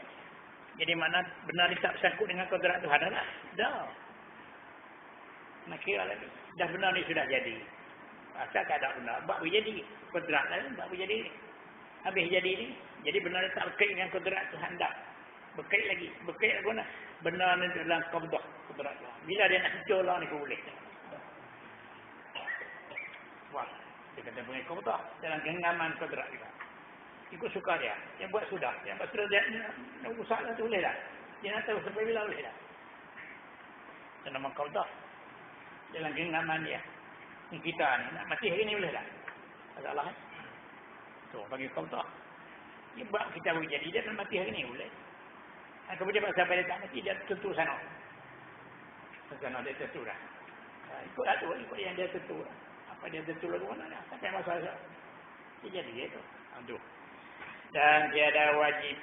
Jadi mana benar ni tak bersangkut dengan kodrat Tuhan dah. Dah. Nak kira lagi. Dah benar ni sudah jadi. Asal tak ada benar. Buat jadi. Kodrat lain. Buat jadi. Habis jadi ni. Jadi benar tak berkait dengan kodrat Tuhan dah. Berkait lagi. Berkait lagu mana? Benar ni dalam qabdah kodrat Tuhan. Bila dia nak hijau lah ni kau boleh. Wah. Dia kata punya qabdah. Dalam genggaman kodrat juga. Ikut suka dia. Yang buat sudah. Yang buat sudah dia nak usaha lah tu boleh tak? Dia nak tahu sampai bila boleh tak? Itu nama qabdah. Dalam genggaman dia. Kita ni nak mati hari ni boleh tak? Tak salah kan? Tu bagi qabdah. Dia buat kita boleh jadi dia nak mati hari ni boleh. Kemudian sampai dia tak mati dia tentu sana. Sana dia tentu dah. Ikutlah tu. Ikut yang dia tentu lah. Apa dia tentu lagu mana dah. Sampai masa-masa. Dia jadi dia tu. Aduh. Dan tiada wajib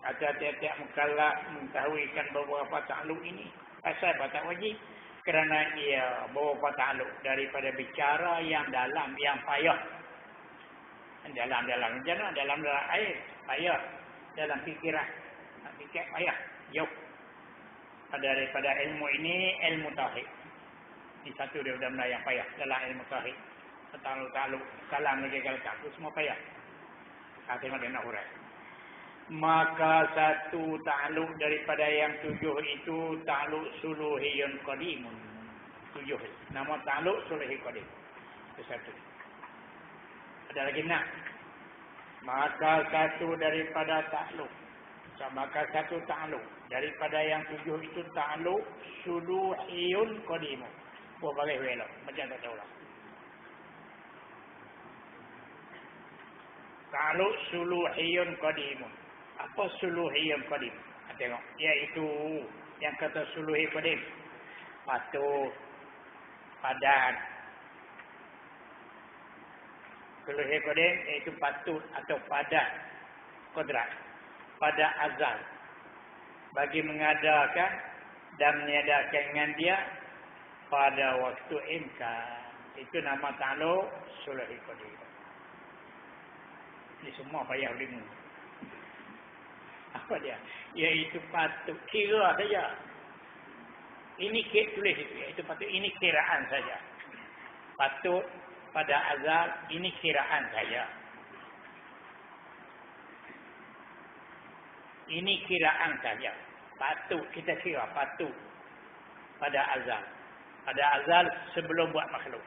atau tiap-tiap mukallaf mengetahuikan beberapa ta'alluq ini. Asal apa tak wajib? Kerana ia beberapa ta'alluq daripada bicara yang dalam, yang payah. Dalam jana, dalam air, payah. Dalam fikiran, nak fikir payah, jauh. Daripada ilmu ini, ilmu tauhid. Ini satu daripada benda yang payah dalam ilmu tauhid. Ta'alluq, kalam lagi kalau tak, itu semua payah. Tengok dia nak hurai. Maka satu ta'alluq daripada yang tujuh itu ta'alluq suluhiyun qadimun. Tujuh. Nama ta'alluq suluhi qadim. Itu satu. Ada lagi nak. Maka satu daripada ta'alluq. Maka satu ta'alluq daripada yang tujuh itu ta'alluq suluhiyun qadimun. Buat bagai welok. Macam tak tahu lah. Ta'alluq suluhiyun qadimun. Apa suluhiyun qadim? Tengok. Iaitu yang kata suluhi qadim. Patuh. Padan. Suluhi qadim iaitu patut atau padan. Kodrat. Pada azal. Bagi mengadakan dan meniadakan dengan dia pada waktu imkan. Itu nama ta'alluq suluhi qadim. Ini semua payah ilmu. Apa dia? Iaitu patut. Kira saja. Ini tulis itu. Iaitu patut. Ini kiraan saja. Patut pada azal. Ini kiraan saja. Ini kiraan saja. Patut. Kita kira patut. Pada azal. Pada azal sebelum buat makhluk.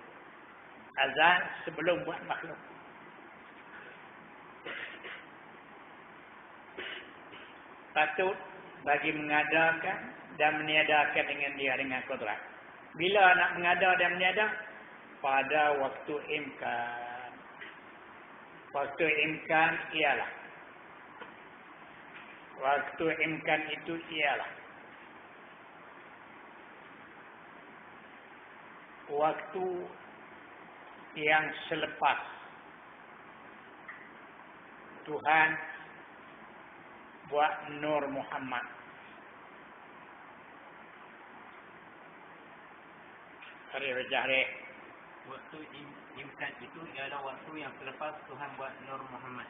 Azal sebelum buat makhluk. patut bagi mengadakan dan meniadakan dengan dia dengan kodrat. Bila nak mengada dan meniada? Pada waktu imkan. Waktu imkan ialah. Waktu imkan itu ialah. Waktu yang selepas Tuhan buat Nur Muhammad. Waktu imkan itu ialah waktu yang selepas Tuhan buat Nur Muhammad.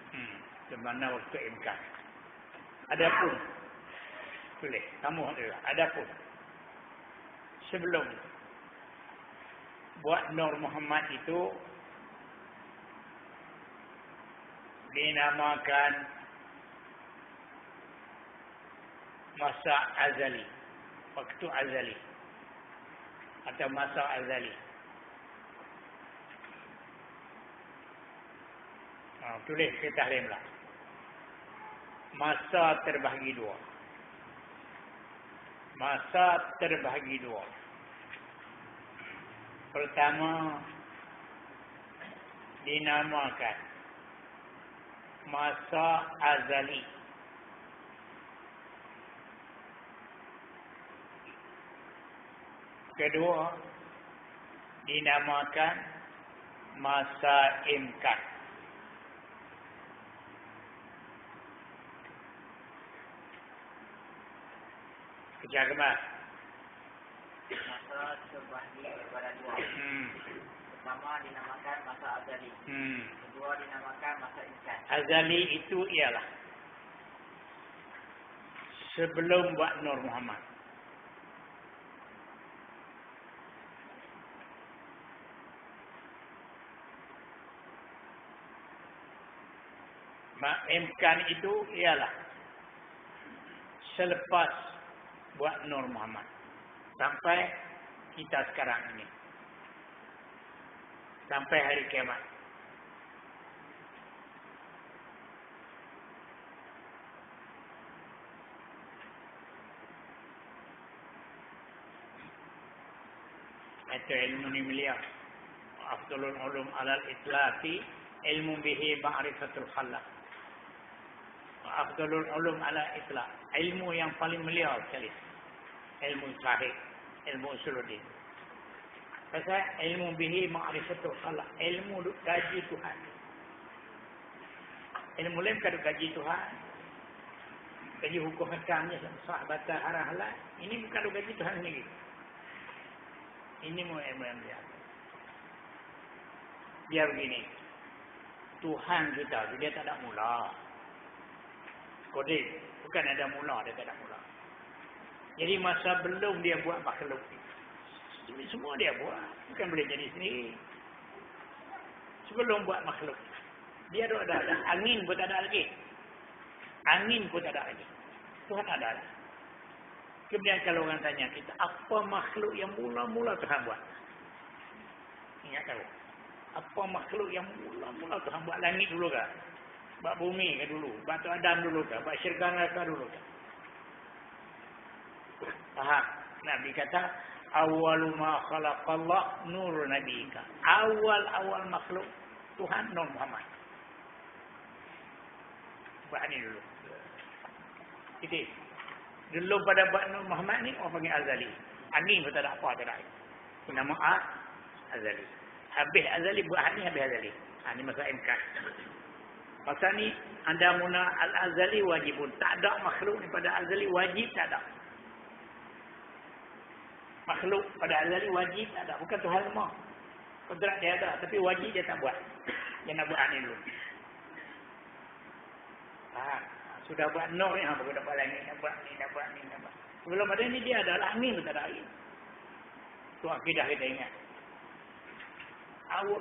Di mana waktu imkan. Adapun boleh kamu ada. Adapun sebelum buat Nur Muhammad itu dinamakan masa azali, waktu azali atau masa azali. Tulis ke tahrimlah. Masa terbahagi dua. Masa terbahagi dua. Pertama dinamakan masa azali. Kedua dinamakan masa imkan. Kejageman. Masa terbahagi kepada dua. Pertama dinamakan masa azali. Kedua dinamakan masa imkan. Azali itu ialah sebelum buat Nur Muhammad. Imkan itu ialah selepas buat Nur Muhammad sampai kita sekarang ini, sampai hari kiamat. Itu ilmu ni mulia. Afdalul ulum alal itlaqi ilmu bihi ma'rifatul khalaq. Afdalul ulum ala itlaq, ilmu yang paling mulia sekali. Ilmu sahih, ilmu usuluddin. Pasal ilmu bihi ma'rifatul khalaq, ilmu gaji Tuhan. Ilmu lain bukan gaji Tuhan. Gaji hukum hakamnya sahabat arah halal. Ini bukan gaji Tuhan sendiri. Ini ilmu yang biasa. Dia begini. Tuhan kita, dia tak ada mula. Kodim, bukan ada mula, dia tak ada mula. Jadi masa belum dia buat makhluk ini semua dia buat, bukan boleh jadi sendiri. Sebelum buat makhluk, dia ada angin pun tak ada lagi. Angin pun tak ada lagi. Tuhan ada. Kemudian kalau orang tanya kita, apa makhluk yang mula-mula Tuhan buat? Ingat tahu. Apa makhluk yang mula-mula Tuhan buat? Langit dulu kah? Buat bumi ke dulu? Batu Adam dulu kah? Buat syurga neraka dulu kah? Faham? Nabi kata, awwalu ma khalaqallah nur nabika. Awal-awal makhluk Tuhan Nur Muhammad. Buat ni dulu. Itu. Dulu pada buat Nur Muhammad ni orang panggil azali. Angin pun tak ada apa, tak ada. Nama azali. Habis azali buat ni habis azali. Ini masa imkan. Masa ni anda muna al-azali wajibun. Tak ada makhluk ni pada azali wajib tak ada. Makhluk pada azali wajib tak ada. Bukan Tuhan semua. Kodrat dia ada. Tapi wajib dia tak buat. Dia nak buat ni dulu. Sudah buat nur ni. Baru nak buat langit. Nak buat ni, nak buat ni, nak buat. Sebelum ada ni dia ada angin pun tak ada air. Itu akidah kita ingat.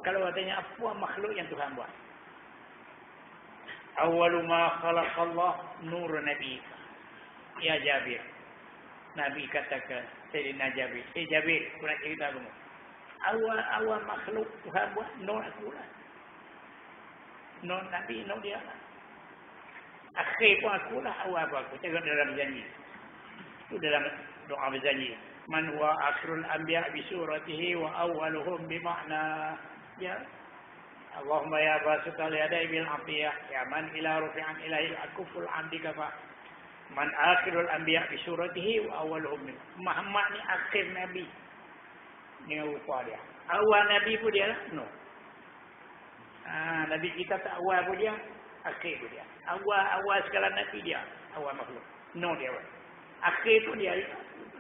Kalau katanya apa makhluk yang Tuhan buat? Awwalu ma khalaqallah nur nabi. Ya Jabir. Nabi katakan Sayyidina Jabir. Jabir, aku nak cerita kamu. Awal makhluk Tuhan buat nur aku lah. Nur Nabi, nur dia lah. Akhir pun akulah, awal pun aku. Tengok dalam janji. Itu dalam doa berjanji. Man huwa akhirul anbiya bi suratihi wa awwaluhum bi ma'na. Ya. Allahumma ya basital yadai bil afiyah. Ya man ila rufi'an ilahi akuful amdi kafa. Man akhirul anbiya bi suratihi wa awwaluhum bi. Muhammad ni akhir nabi. Dengan rupa dia. Awal nabi pun dia lah. No. Nabi kita tak awal pun dia. Akhir pun dia. Awal segala nabi dia. Awal makhluk. No dia. Akhir pun dia.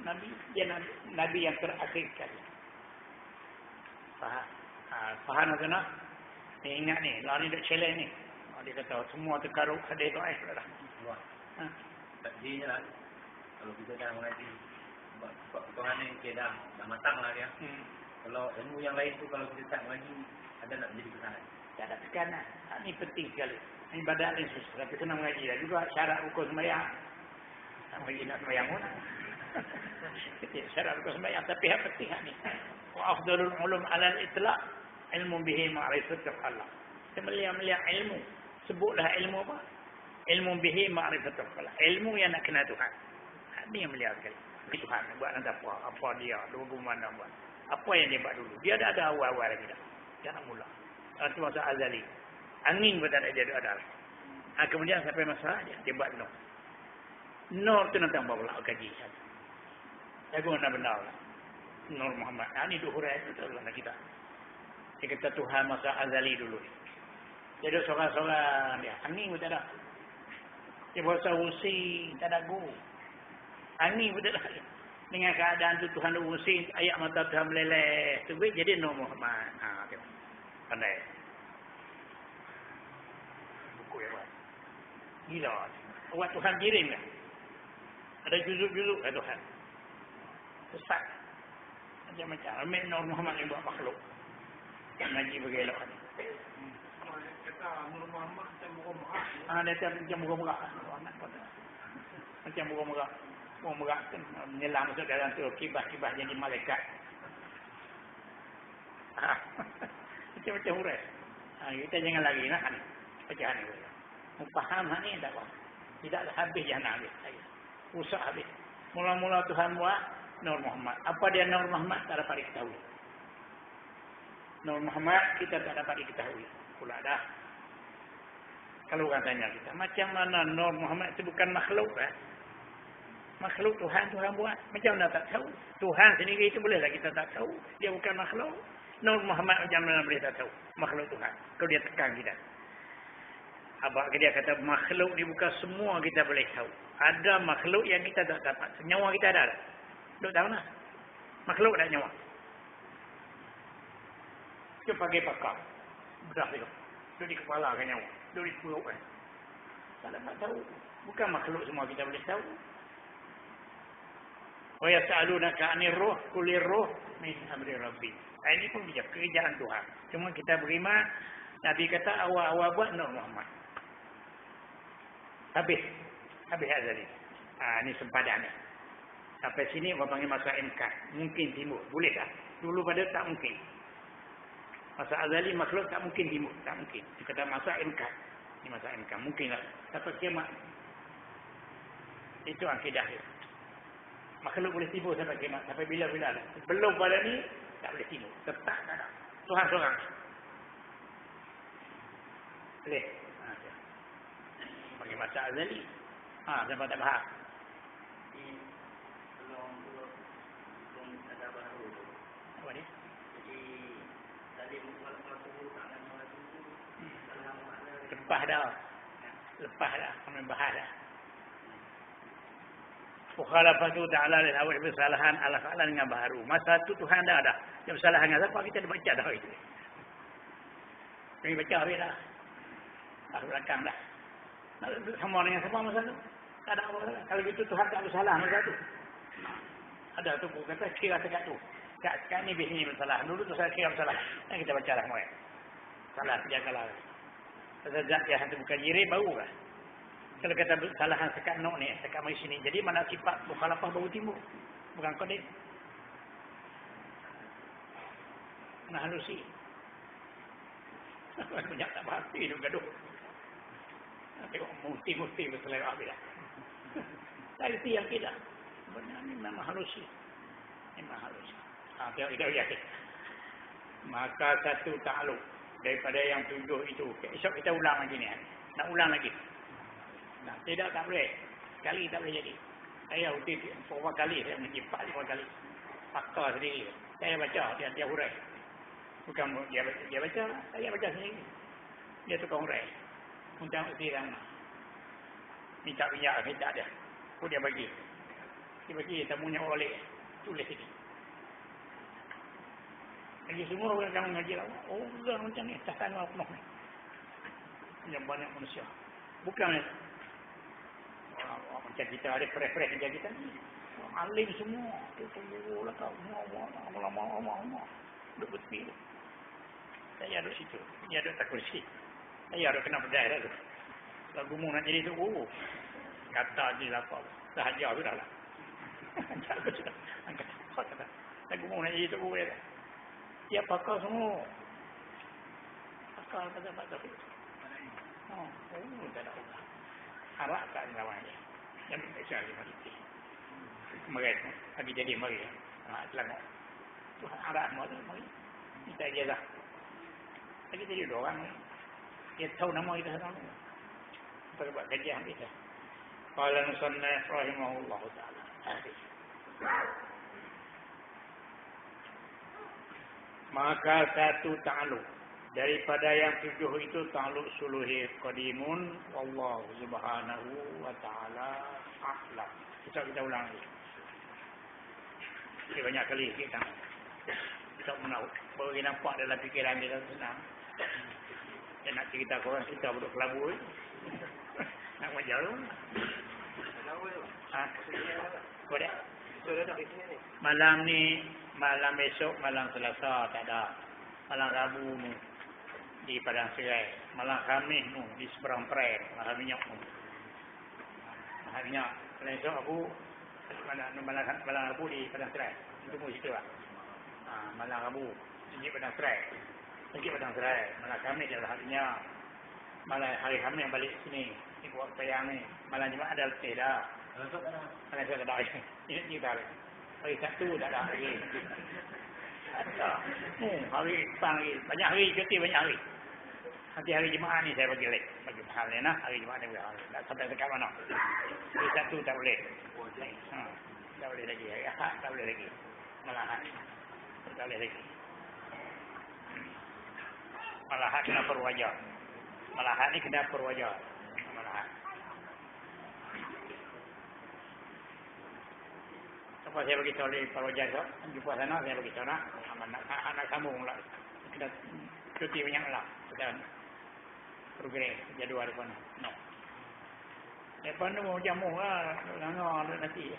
Nabi. Dia nabi yang terakhir sekali. Faham? Faham atau tak? Ni ingat ni. Lah ni duk challenge ni. Dia kata semua terkarut hadis tu dah. Takdirnya lah. Kalau kita dah mengaji. Sebab Tuhan ni dah matang lah dia. Kalau ilmu yang lain tu kalau kita tak mengaji. Ada nak menjadi kesalahan. Tak ada tekanan. Ini penting sekali. Ibadat ni susah. Tapi kena mengaji dah juga. Syarat rukun sembahyang. Tak mengaji nak sembahyang pun. Syarat rukun sembahyang. Tapi yang penting ni. Wa afdalul ulum alal itlaq. Ilmu bihi ma'rifatul Allah. Semelia-melia ilmu. Sebutlah ilmu apa? Ilmu bihi ma'rifatul Allah. Ilmu yang nak kenal Tuhan. Ini yang melia sekali. Tuhan buat nanti apa dia. Bagaimana buat. Apa yang dia buat dulu. Dia ada awal-awal lagi dah. Dia nak mula. Itu masa azali. Angin pun tak ada dia ada. Kemudian sampai masa dia buat nur. Nur tu nanti apa pula kaji. Saya pun nak benar lah. Nur Muhammad. Ini duhurai betul lah kita. Dia kata Tuhan masa azali dulu. Dia ada seorang-seorang dia. Angin pun tak ada. Dia berasa usi. Tak ada guru. Angin pun tak ada. Dengan keadaan tu Tuhan usi. Ayat mata Tuhan meleleh. Tu jadi Nur Muhammad. Tengok. Pandai. Buku yang buat. Gila. Awak Tuhan kirim kan? Ada juzuk-juzuk lah Tuhan. Sesat. Macam-macam. Ambil Nur Muhammad yang buat makhluk. Ngaji bergelak ni. Kata Nur Muhammad macam burung merak. Dia macam burung merak. Macam burung merak. Burung merak tu menyelam masuk dalam tu. Kibah-kibah jadi malaikat. Macam-macam hurai. Kita jangan lagi nak ni. Pecahan ni. Faham ni tak apa. Tidaklah habis jangan habis. Rusak habis. Mula-mula Tuhan buat Nur Muhammad. Apa dia Nur Muhammad tak dapat diketahui. Nur Muhammad kita tak dapat diketahui. Pula dah. Kalau orang tanya kita. Macam mana Nur Muhammad itu bukan makhluk kan? Makhluk Tuhan buat. Macam mana tak tahu? Tuhan sendiri itu bolehlah kita tak tahu. Dia bukan makhluk. Nur Muhammad macam mana boleh tak tahu? Makhluk Tuhan. Kalau dia tekan kita. Abang dia kata makhluk ni bukan semua kita boleh tahu. Ada makhluk yang kita tak dapat. Nyawa kita ada. Duk tahu lah. Makhluk ada nyawa. Dia pakai pakar. Bedah dia. Duk di kepala kan nyawa. Duk di perut kan. Tak dapat tahu. Bukan makhluk semua kita boleh tahu. Wa yas'alunaka 'anir ruh qulir ruh min amri rabbi. Ini pun bijak kerjaan Tuhan. Cuma kita beriman. Nabi kata awal-awal buat Nur Muhammad. Habis azali. Ini sempadan ni. Sampai sini orang panggil masa MK. Mungkin timbul. Boleh tak? Dulu pada tak mungkin. Masa azali makhluk tak mungkin timbul. Tak mungkin. Dia kata masa MK. Ini masa MK. Mungkinlah. Sampai kiamat. Itu akidah dia. Makhluk boleh timbul sampai kiamat. Sampai bila-bila. Belum pada ni tak boleh timbul. Tetap tak ada. Tuhan seorang. Boleh. Bagi masa azali. Sampai tak faham. Belum ada baru. Apa ni? Jadi tadi mula-mula tak ada mula tu. Dalam makna Lepas dah. Kami bahas dah. Mukhalafatu ta'ala lil hawa bersalahan ala fa'lan dengan baharu. Masa tu Tuhan dah ada. Dia bersalahan dengan siapa kita dah baca dah itu. Kami baca habis dah. Baru belakang dah. Sama dengan siapa masa tu? Tak ada apa-apa. Kalau gitu Tuhan tak bersalah masa tu. Ada tu kata kira dekat tu. Kat ni biasanya bersalah. Dulu tu saya kira bersalah. Dan kita baca lah semua. Salah, jagalah. Zat yang itu bukan jiri, baru lah. Kalau kata kesalahan sekat nok ni, sekat mari sini. Jadi mana sifat mukhalafah baru timbul. Bukan qadim. Nak halusi. Banyak tak berhati tu gaduh. Tengok mufti-mufti berselera bila. Dari tiang kita. Benar ni memang halus. Memang halus. Tengok kita yakin. Maka satu takluk daripada yang 7 itu. Esok kita ulang lagi ni. Nak ulang lagi. Nah, tidak tak boleh. Sekali tak boleh jadi. Saya uti beberapa kali. Saya mengaji 4-5 kali. Pakar sendiri. Saya baca. Dia hurai. Bukan dia baca. Saya baca sendiri. Dia tukang hurai. Undang uti ramah. Minta minyak. Minta dia. Pun dia bagi. Dia bagi tamunya oleh. Tulis ini. Lagi semua orang yang mengaji lah. Oh, orang macam ni. Tahan orang penuh ni. Yang banyak manusia. Bukan orang macam kita ada fresh-fresh macam kita ni. Orang alim semua. Dia tunggu lah kau. Lama-lama. Duduk betul. Saya duduk situ. Dia duduk tak kursi. Saya duduk kena pedai dah tu. Kalau gumung nak jadi tu. Kata je lah apa. Sahaja sudah lah. Jaga sudah. Angkat. Kalau gumung nak jadi tu. Dia pakar semua. Pakar kata-kata. Oh, tak ada ubah. Harap tak ada lawan dia. Yang biasa dia mati. Mereka. Lagi jadi mereka. Selangor. Tuhan harap mereka. Kita je lah. Lagi jadi 2 orang. Dia tahu nama kita sama. Kita buat kajian kita. Qala musannaf rahimahullah ta'ala. Maka satu ta'aluk daripada yang 7 itu ta'aluk suluhi qadimun wallahu subhanahu wa ta'ala a'lam. Kita ulang lagi. Banyak kali kita menahu. Baru kita nampak dalam fikiran kita senang. Dia nak cerita korang kita duduk kelabu. Nak wajar tu. Boleh? Malam ni, malam esok, malam Selasa tak ada. Malam Rabu ni di Padang Serai. Malam Khamis ni di Seberang Perai. Malam minyak ni. Malam minyak. Malam esok aku malam Rabu di Padang Serai. Tunggu situ lah. Malam Rabu di Padang Serai. Pergi Padang Serai. Malam Khamis adalah harinya. Malam hari Khamis balik sini. Ni buat payang ni. Malam Jumaat ada letih dah. Malam esok tak ada lagi. Ini cerita lagi. Hari Sabtu tak ada lagi. Tak. Hari depan lagi. Banyak hari cuti, banyak hari. Nanti hari Jumaat ni saya bagi lagi. Bagi hal ni lah. Hari Jumaat ni boleh hal. Tak sampai dekat mana. Hari Sabtu tak boleh. Tak boleh lagi. Hari Ahad tak boleh lagi. Malam Ahad. Tak boleh lagi. Malam Ahad kena perwajar. Malam Ahad ni kena perwajar. Malam Ahad. Apa saya bagi tahu oleh perwajar tu. Jumpa sana saya bagi tahu nak. Anak sambung lah. Kita cuti banyak lah. Kita program jadual depan. No. Depan tu mau jamu lah. Langgar nanti.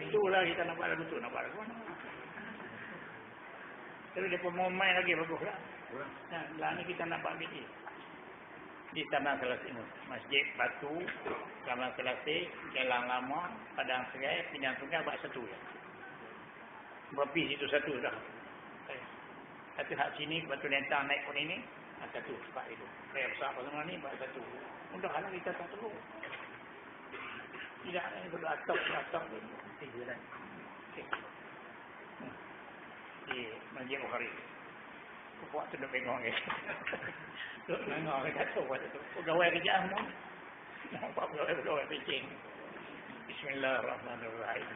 Itulah kita nak buat betul. Nak buat apa. Tapi dia pun mau main lagi bagus lah. Lah ni kita nak buat begini. Di Taman Selasih Masjid Batu, Taman Selasih, Jalan Lama, Padang Serai, Pinang Tunggal buat satu je. Berpis itu satu dah. Satu hak sini, Batu Lentang naik pun ini, satu sebab itu. Saya besar apa semua ni, buat satu. Mudahlah kita tak perlu. Tidak ada yang perlu atap tu. Tiga lah. Di Masjid Bukhari. Buat tu dah bengong ke. Duk nangor ke kata buat tu. Pegawai kerja mu. Nampak pegawai pencing. Bismillahirrahmanirrahim.